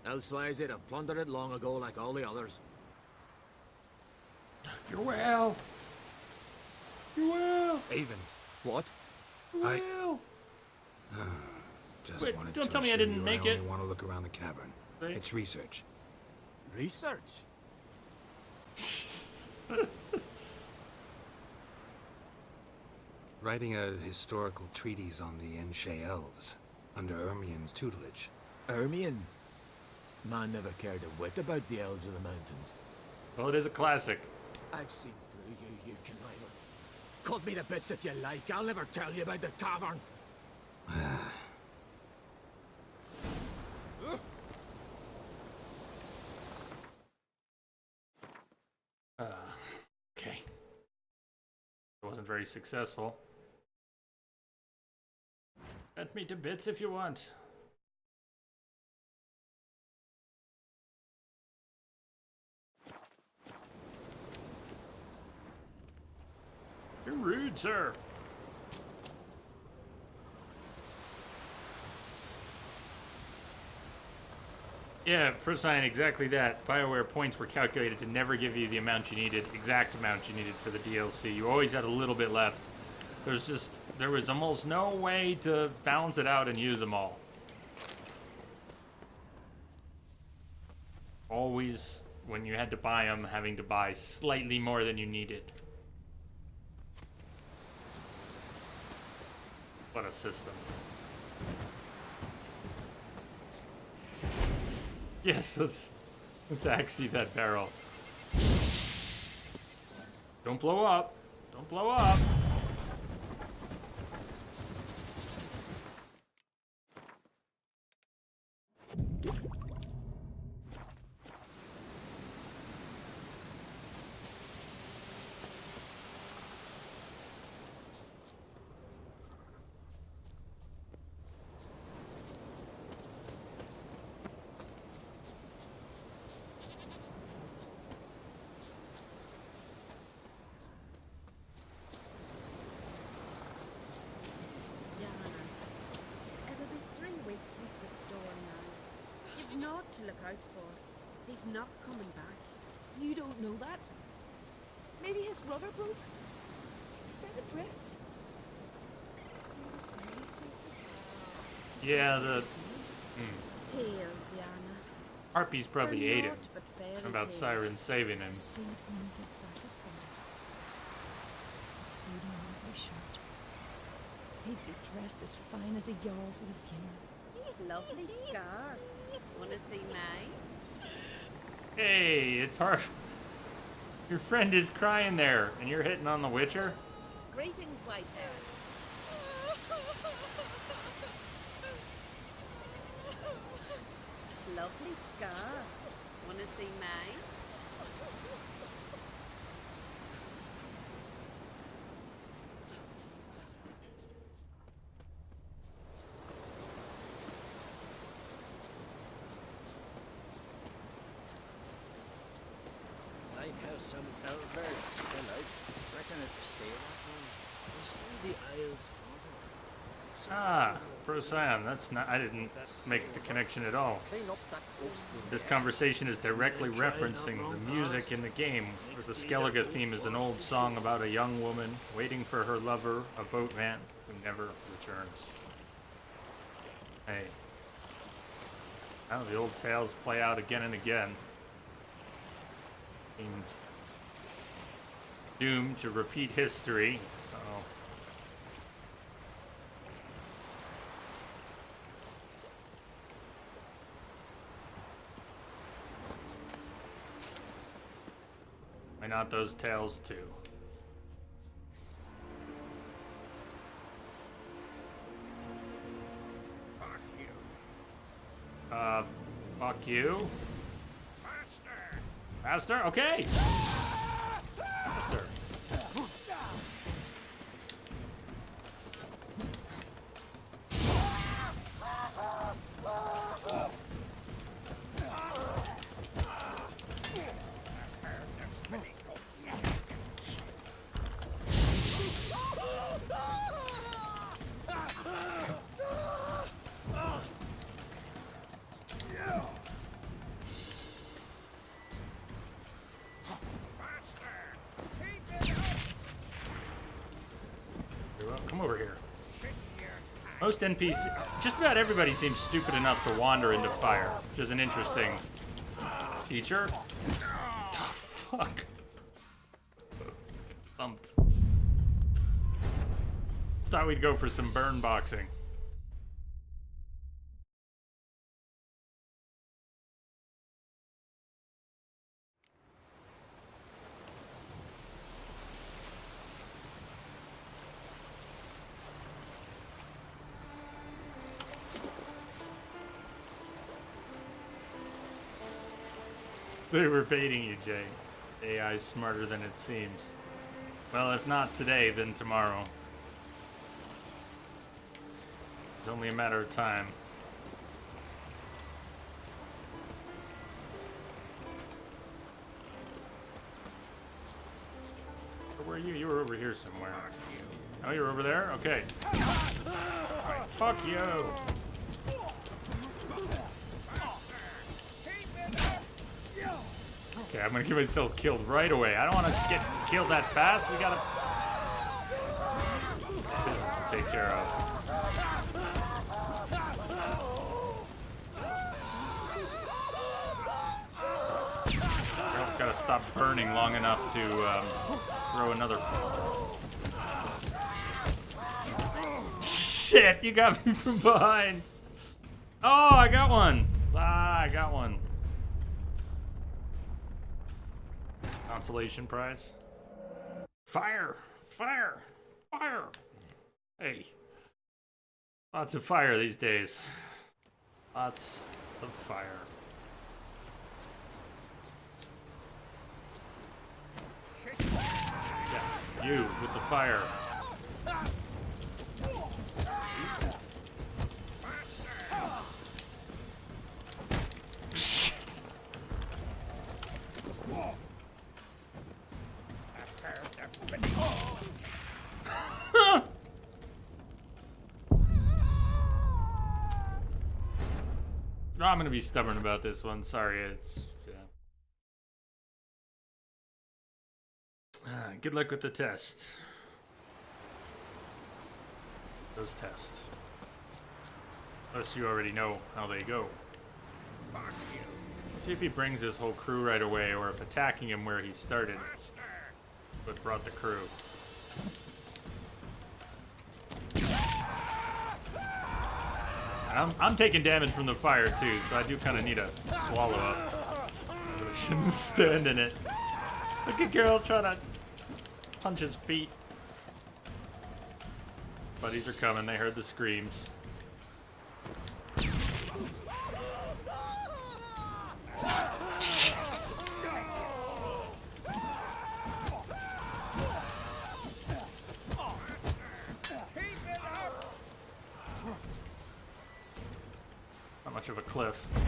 Elsewise, they'd have plundered it long ago like all the others. Your whale! Your whale! Avon. What? Your whale! Just Wait, wanted don't to tell me I assure didn't you make I it. only want to look around the cavern. Right. It's research. Research? Writing a historical treatise on the Enshe elves, under Ermien's tutelage. Ermien? Man never cared a whit about the elves of the mountains. Well, it is a classic. I've seen through you, you conniver. Cut me to bits if you like. I'll never tell you about the cavern. Okay. It wasn't very successful. Cut me to bits if you want. You're rude, sir. Yeah, Procyon, exactly that. BioWare points were calculated to never give you the amount you needed, exact amount you needed for the DLC. You always had a little bit left. There was almost no way to balance it out and use them all. Always, when you had to buy them, having to buy slightly more than you needed. What a system. Yes, let's actually that barrel. Don't blow up. Don't blow up. to look out for. He's not coming back. You don't know that? Maybe his rudder broke? Set adrift? Yeah, the Tales, Yana. harpies probably They're ate him. naught but fairy About tales. Siren saving him. I've seen him in a blue shirt. He'd be dressed as fine as a jarl for the funeral. Lovely scar. Wanna see mine? Hey, it's hard. Your friend is crying there, and you're hitting on the Witcher? Greetings, white hair. Lovely scar. Wanna see mine? Like how some elves fell out. Reckon it'd stay that way. You see the Isles Ah, Procyon. That's not. I didn't make the connection at all. Clean up that ghostly This conversation is directly referencing the music in the game, where the Skellige theme is an old song about a young woman waiting for her lover, a boatman, who never returns. Hey. Now the old tales play out again and again. Seemed doomed to repeat history, so... Why not those tales too? Fuck you. Fuck you? Faster! Faster? Okay! Faster. Come over here. Most NPC, just about everybody seems stupid enough to wander into fire, which is an interesting feature. Oh, fuck. Thumped. Thought we'd go for some burn boxing. They were baiting you, Jay. AI's smarter than it seems. Well, if not today, then tomorrow. It's only a matter of time. Where were you? You were over here somewhere. Oh, you're over there? Okay. Fuck you! Okay, I'm gonna get myself killed right away. I don't want to get killed that fast. We gotta... business to take care of. Girl's gotta stop burning long enough to throw another... Shit, you got me from behind. Oh, I got one. Ah, I got one. Consolation prize. Fire! Fire! Fire! Hey. Lots of fire these days. Lots of fire. Yes, you with the fire. Shit. No, I'm gonna be stubborn about this one. Sorry, it's... good luck with the tests. Those tests. Unless you already know how they go. Fuck you. Let's see if he brings his whole crew right away, or if attacking him where he started what brought the crew. I'm taking damage from the fire too, so I do kind of need a swallow up. I shouldn't stand in it. Look at Geralt trying to punch his feet. Buddies are coming, they heard the screams. Not much of a cliff. I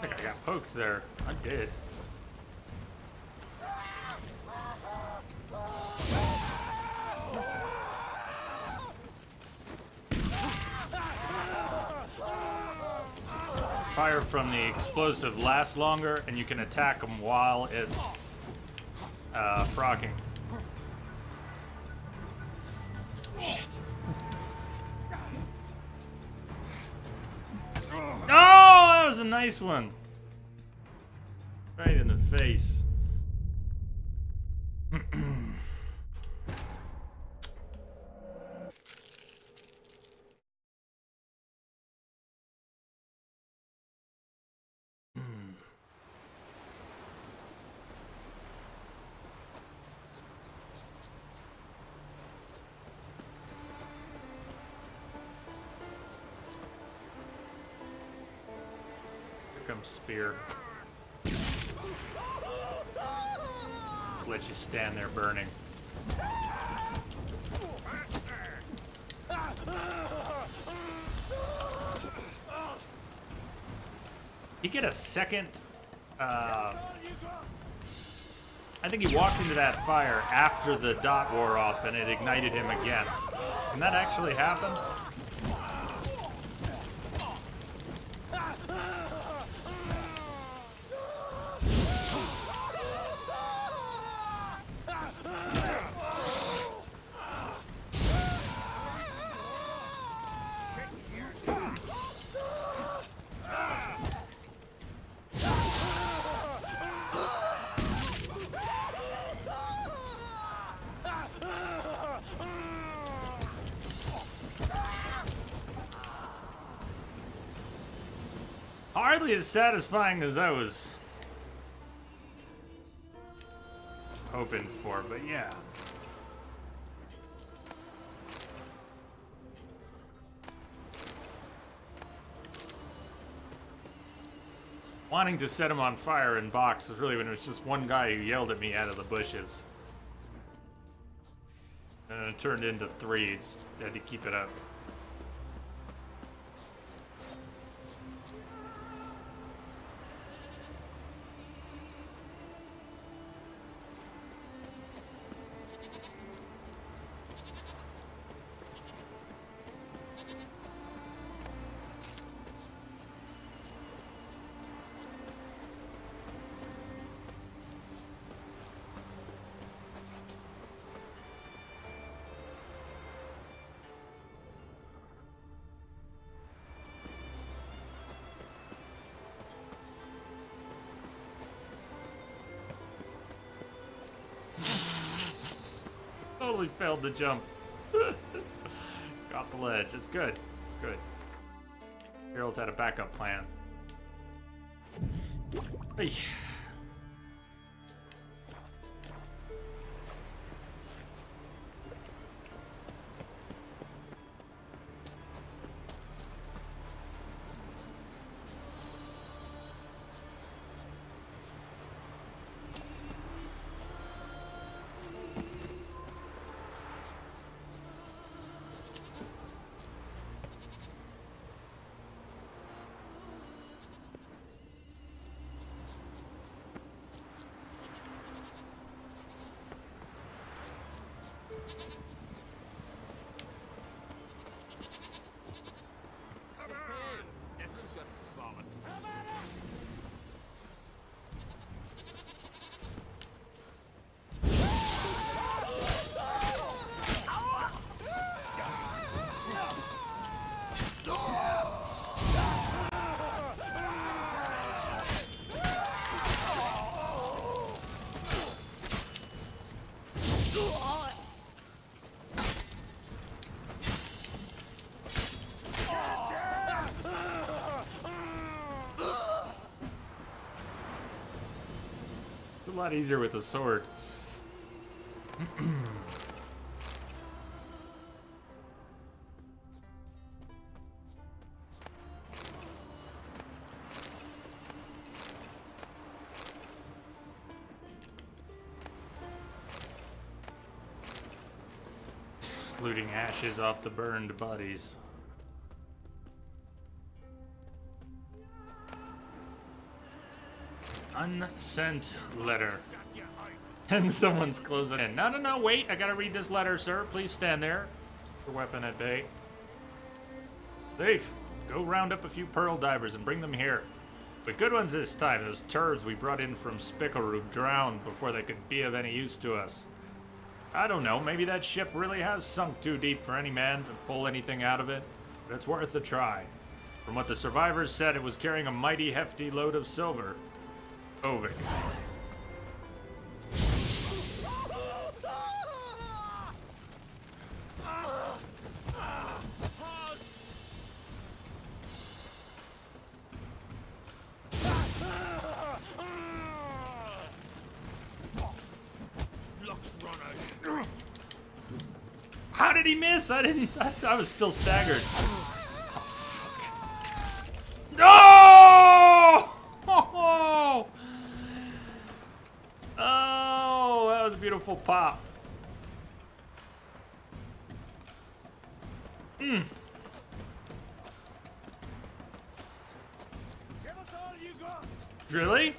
think I got poked there. I did. Fire from the explosive lasts longer, and you can attack them while it's frocking. Shit. Oh, that was a nice one. Right in the face. Comes spear. Just let you stand there burning. You get a second. I think he walked into that fire after the dot wore off and it ignited him again. Can that actually happen? Hardly as satisfying as I was hoping for, but yeah. Wanting to set him on fire in box was really when it was just one guy who yelled at me out of the bushes. And it turned into 3, just had to keep it up. Totally failed the jump. Got the ledge. It's good. It's good. Harold's had a backup plan. Hey. a lot easier with a sword. Looting ashes off the burned bodies. Unsent letter. And someone's closing in. No, wait. I gotta read this letter, sir. Please stand there. Your weapon at bay. Thief, go round up a few pearl divers and bring them here. But good ones this time. Those turds we brought in from Spickelrud drowned before they could be of any use to us. I don't know. Maybe that ship really has sunk too deep for any man to pull anything out of it. But it's worth a try. From what the survivors said, it was carrying a mighty hefty load of silver. Ovik. How did he miss? I was still staggered. Oh, fuck. No! Oh, that was a beautiful pop. Give us all you got. Really?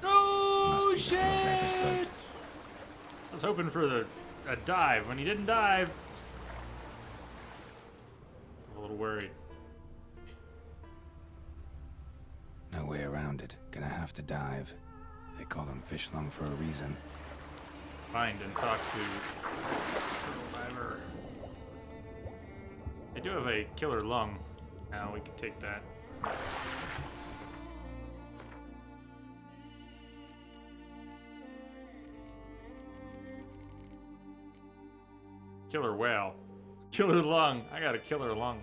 Oh shit! I was hoping for a dive. When he didn't dive, I'm a little worried. No way around it. Gonna have to dive. They call them fish lung for a reason. Find and talk to survivor. They do have a killer lung. Now we can take that. Killer whale. Killer lung. I got a killer lung.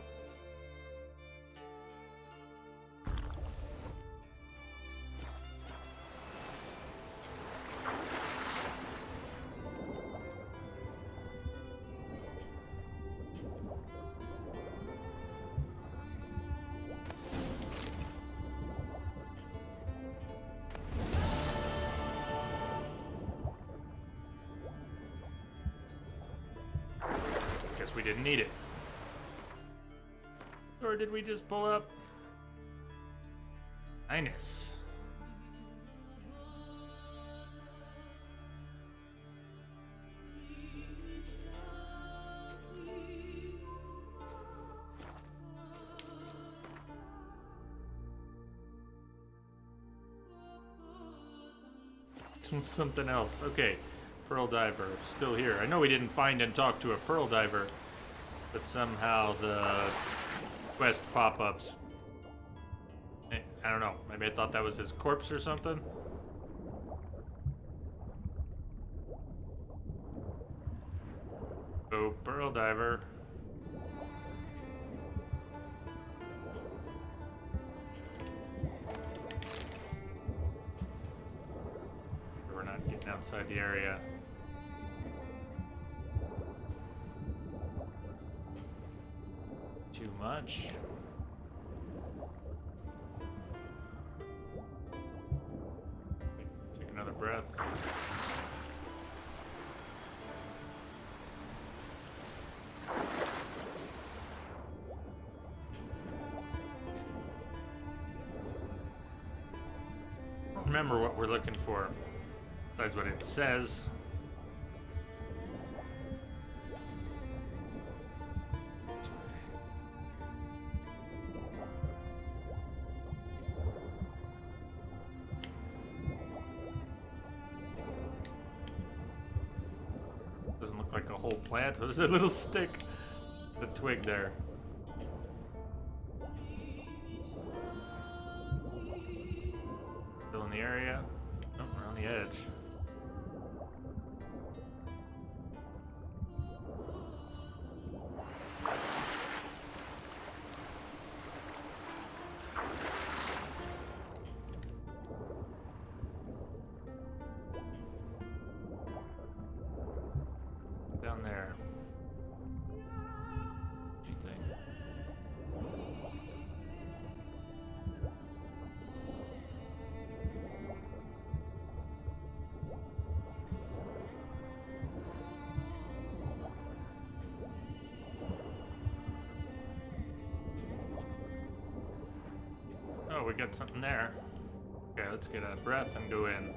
Guess we didn't need it. Or did we just pull up? Highness. Something else. Okay. Pearl diver, still here. I know we didn't find and talk to a pearl diver, but somehow the quest pop-ups. I don't know. Maybe I thought that was his corpse or something. Oh, pearl diver. We're not getting outside the area. Too much. Take another breath. don't remember what we're looking for. Besides what it says. Doesn't look like a whole plant. What is that little stick? The twig there. Still in the area. Oh, we're on the edge. Down there. Anything? Oh, we got something there. Okay, let's get a breath and go in.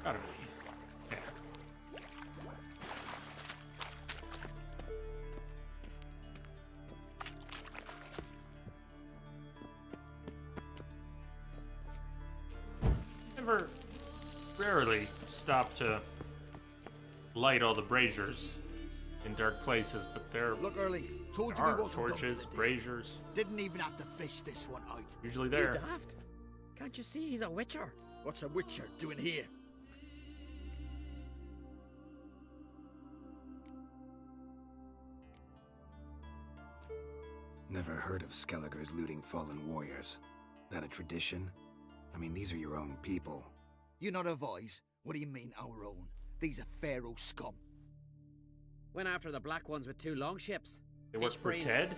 Gotta be. Yeah. Never, rarely stop to light all the braziers in dark places, but there Look, Early, told you are we wasn't done torches, for the day. braziers, Didn't even have to fish this one out. usually You're there. daft. Can't you see he's a witcher? What's a witcher doing here? Never heard of Skelliger's looting fallen warriors. That a tradition? I mean, these are your own people. You not a voice? What do you mean, our own? These are Pharaoh scum. Went after the black ones with 2 longships. It was Fish for brains. Ted?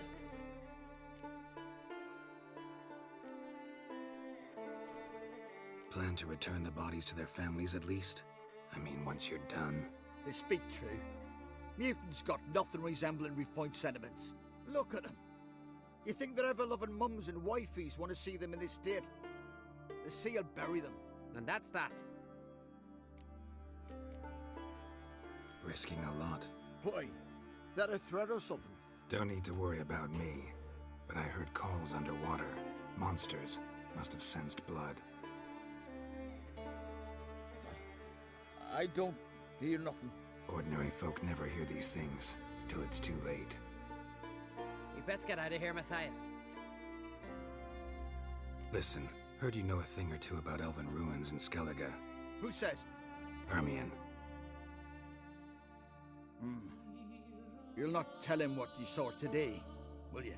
Plan to return the bodies to their families at least? I mean, once you're done. They speak true. Mutants got nothing resembling refined sentiments. Look at them. You think their ever-loving mums and wifeys want to see them in this state? The sea will bury them. And that's that. Risking a lot. Why? That a threat or something? Don't need to worry about me. But I heard calls underwater. Monsters must have sensed blood. I don't hear nothing. Ordinary folk never hear these things till it's too late. We best get out of here, Matthias. Listen, heard you know a thing or two about elven ruins in Skellige. Who says? Hermione. You'll not tell him what you saw today, will you?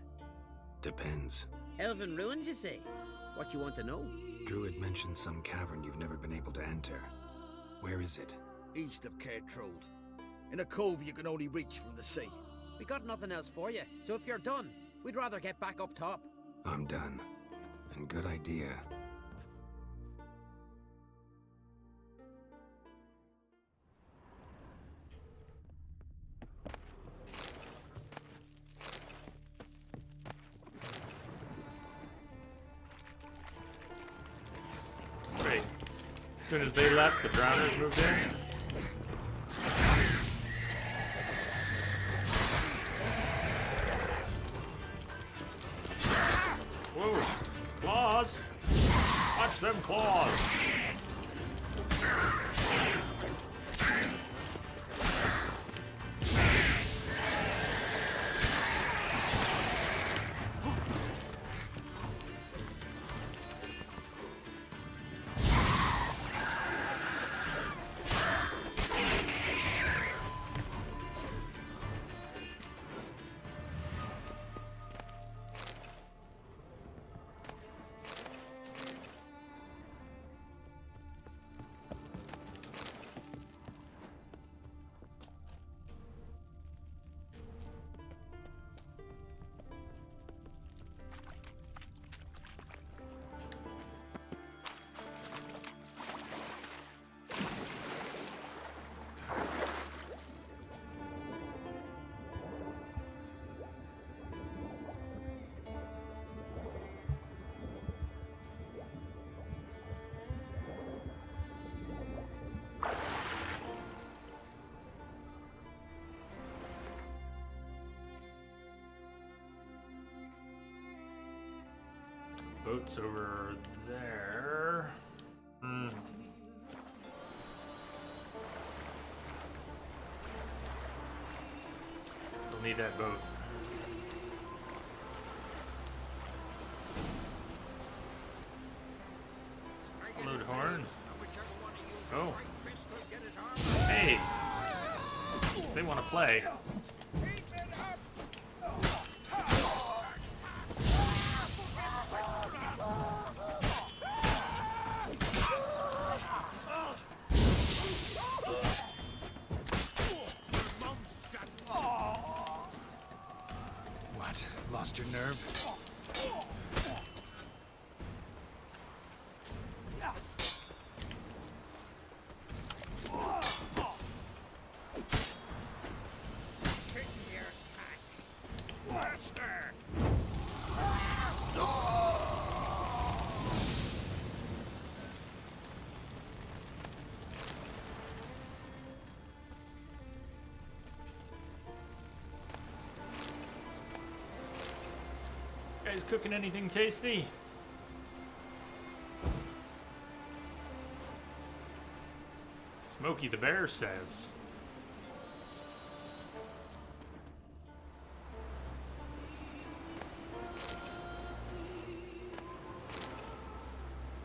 Depends. Elven ruins, you say? What you want to know? Druid mentioned some cavern you've never been able to enter. Where is it? East of Cairtrold. In a cove you can only reach from the sea. We got nothing else for you, so if you're done, we'd rather get back up top. I'm done. And good idea. Great. As soon as they left, the drowners moved in. Whoa! Claws! Watch them claws! boat's over there. Still need that boat. Load horn. Oh. Hey. They want to play. What? Lost your nerve? Guys cooking anything tasty? Smokey the Bear says.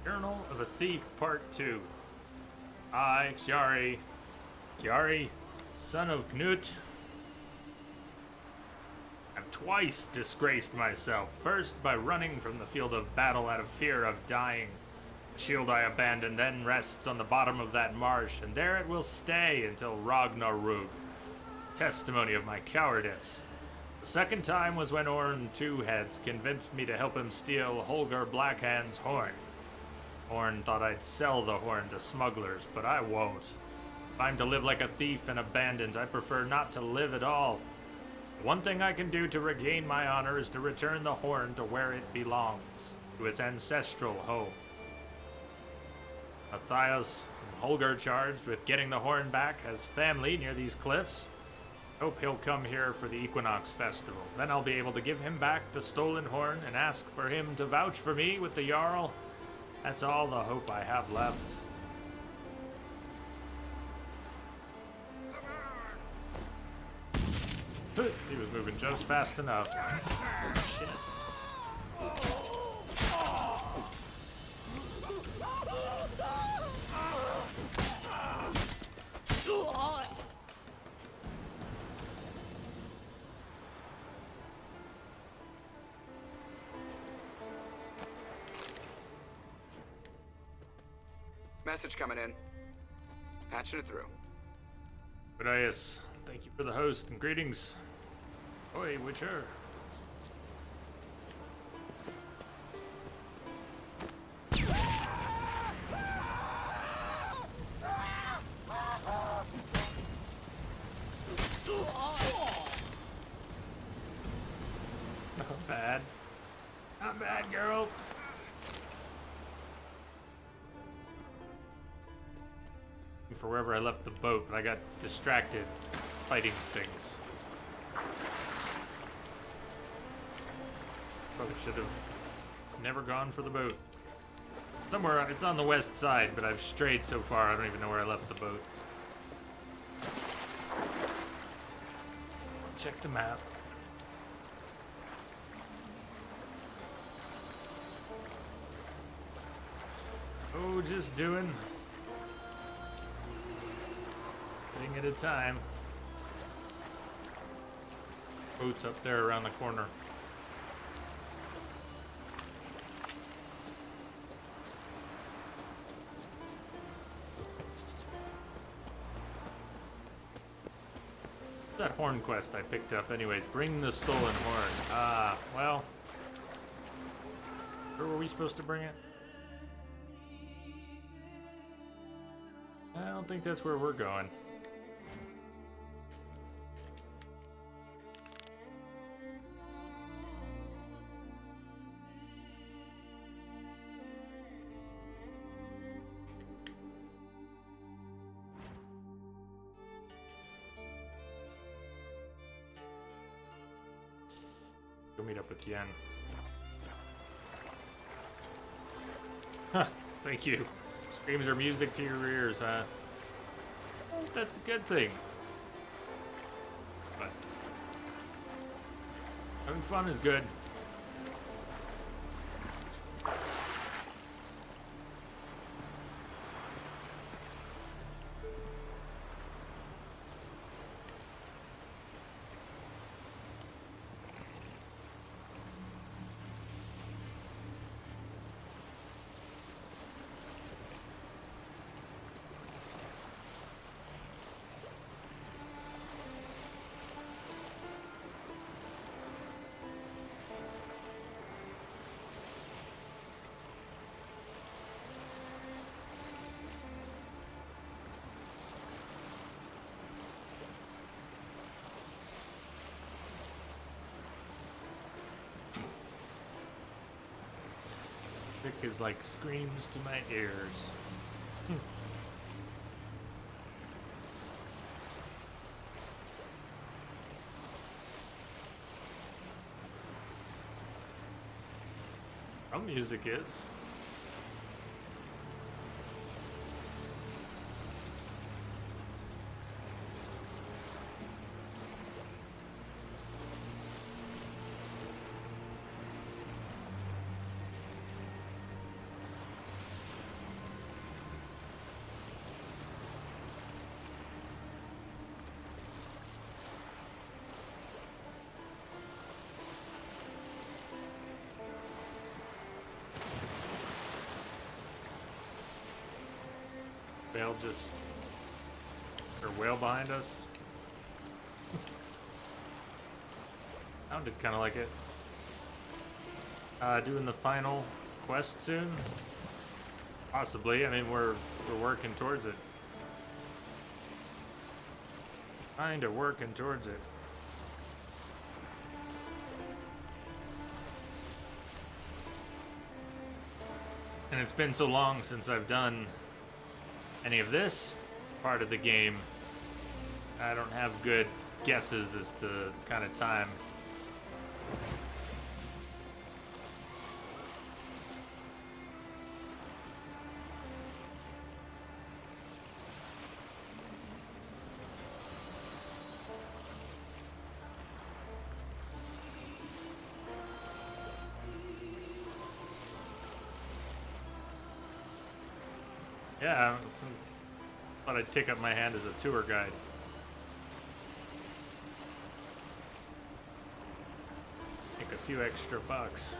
Journal of a Thief Part 2. I, Kiari, son of Knut, have twice disgraced myself. First by running from the field of battle out of fear of dying. The shield I abandoned then rests on the bottom of that marsh, and there it will stay until Ragnarök. Testimony of my cowardice. The second time was when Orn Two-Heads convinced me to help him steal Holger Blackhand's horn. Orn thought I'd sell the horn to smugglers, but I won't. If I'm to live like a thief and a bandit, I prefer not to live at all. One thing I can do to regain my honor is to return the horn to where it belongs, to its ancestral home. Matthias and Holger charged with getting the horn back has family near these cliffs. Hope he'll come here for the Equinox Festival. Then I'll be able to give him back the stolen horn and ask for him to vouch for me with the Jarl. That's all the hope I have left. He was moving just fast enough. Shit. Message coming in. Patching it through. Brias, thank you for the host and greetings. Oi, Witcher. Not bad. Not bad, girl. For wherever I left the boat, but I got distracted fighting things. Probably should have never gone for the boat. Somewhere, it's on the west side, but I've strayed so far I don't even know where I left the boat. Check the map. Oh, just doing thing at a time. Boat's up there around the corner. That horn quest I picked up anyways. Bring the stolen horn. Ah, well. Where were we supposed to bring it? I don't think that's where we're going. Go meet up with Yen. Thank you. Screams are music to your ears, huh? Well, that's a good thing. But having fun is good. Is like screams to my ears. Some music is. Whale just... Is there a whale behind us? Sounded kind of like it. Doing the final quest soon? Possibly. I mean, we're working towards it. Kinda working towards it. And it's been so long since I've done any of this part of the game. I don't have good guesses as to the kind of time. Yeah, I thought I'd take up my hand as a tour guide. Make a few extra bucks.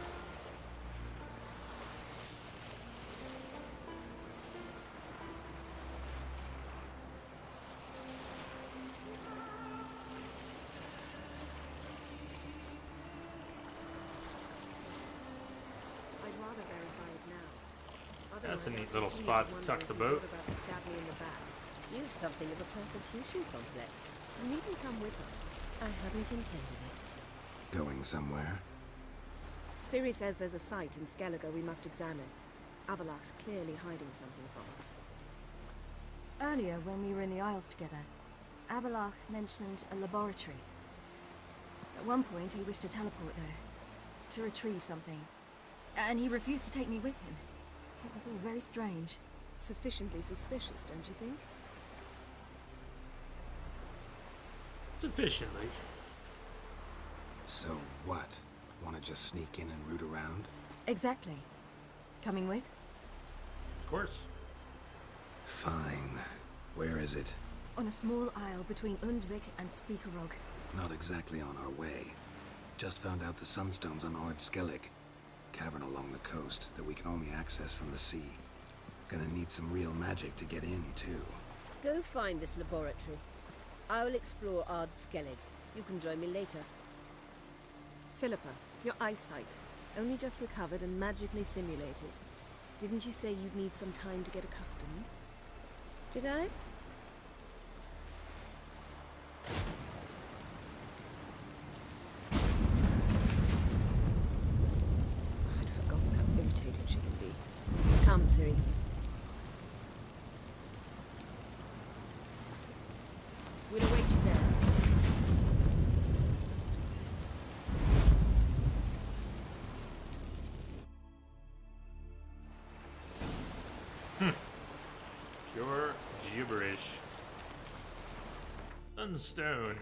I'd rather verify it now. That's a neat little spot to tuck the boat. About to stab me in the back. You've something of a persecution complex. You needn't come with us. I hadn't intended it. Going somewhere? Ciri says there's a site in Skellige we must examine. Avalach's clearly hiding something from us. Earlier, when we were in the Isles together, Avalach mentioned a laboratory. At one point, he wished to teleport there, to retrieve something. And he refused to take me with him. It was all very strange. Sufficiently suspicious, don't you think? Sufficiently. So what? Want to just sneak in and root around? Exactly. Coming with? Of course. Fine. Where is it? On a small isle between Undvik and Speakerog. Not exactly on our way. Just found out the sunstone's on HUD Skellige. Cavern along the coast that we can only access from the sea. Gonna need some real magic to get in, too. Go find this laboratory. I will explore HUD Skellige. You can join me later. Philippa, your eyesight. Only just recovered and magically simulated. Didn't you say you'd need some time to get accustomed? Did I? I'd forgotten how irritating she can be. Come, Ciri. We'll await you there. Sunstone.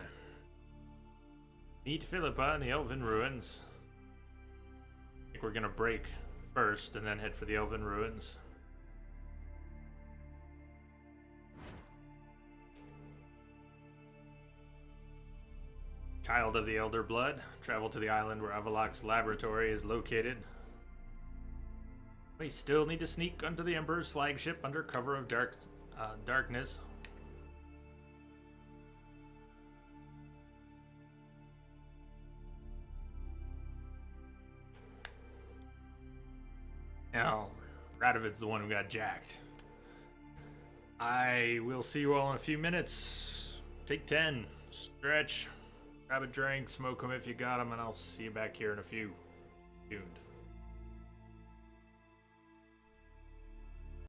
Meet Philippa in the Elven Ruins. I think we're gonna break first and then head for the Elven Ruins. Child of the Elder Blood, travel to the island where Avalok's laboratory is located. We still need to sneak onto the Emperor's flagship under cover of darkness. Now, Radovid's the one who got jacked. I will see you all in a few minutes. Take 10. Stretch. Grab a drink. Smoke them if you got them. And I'll see you back here in a few. Tuned.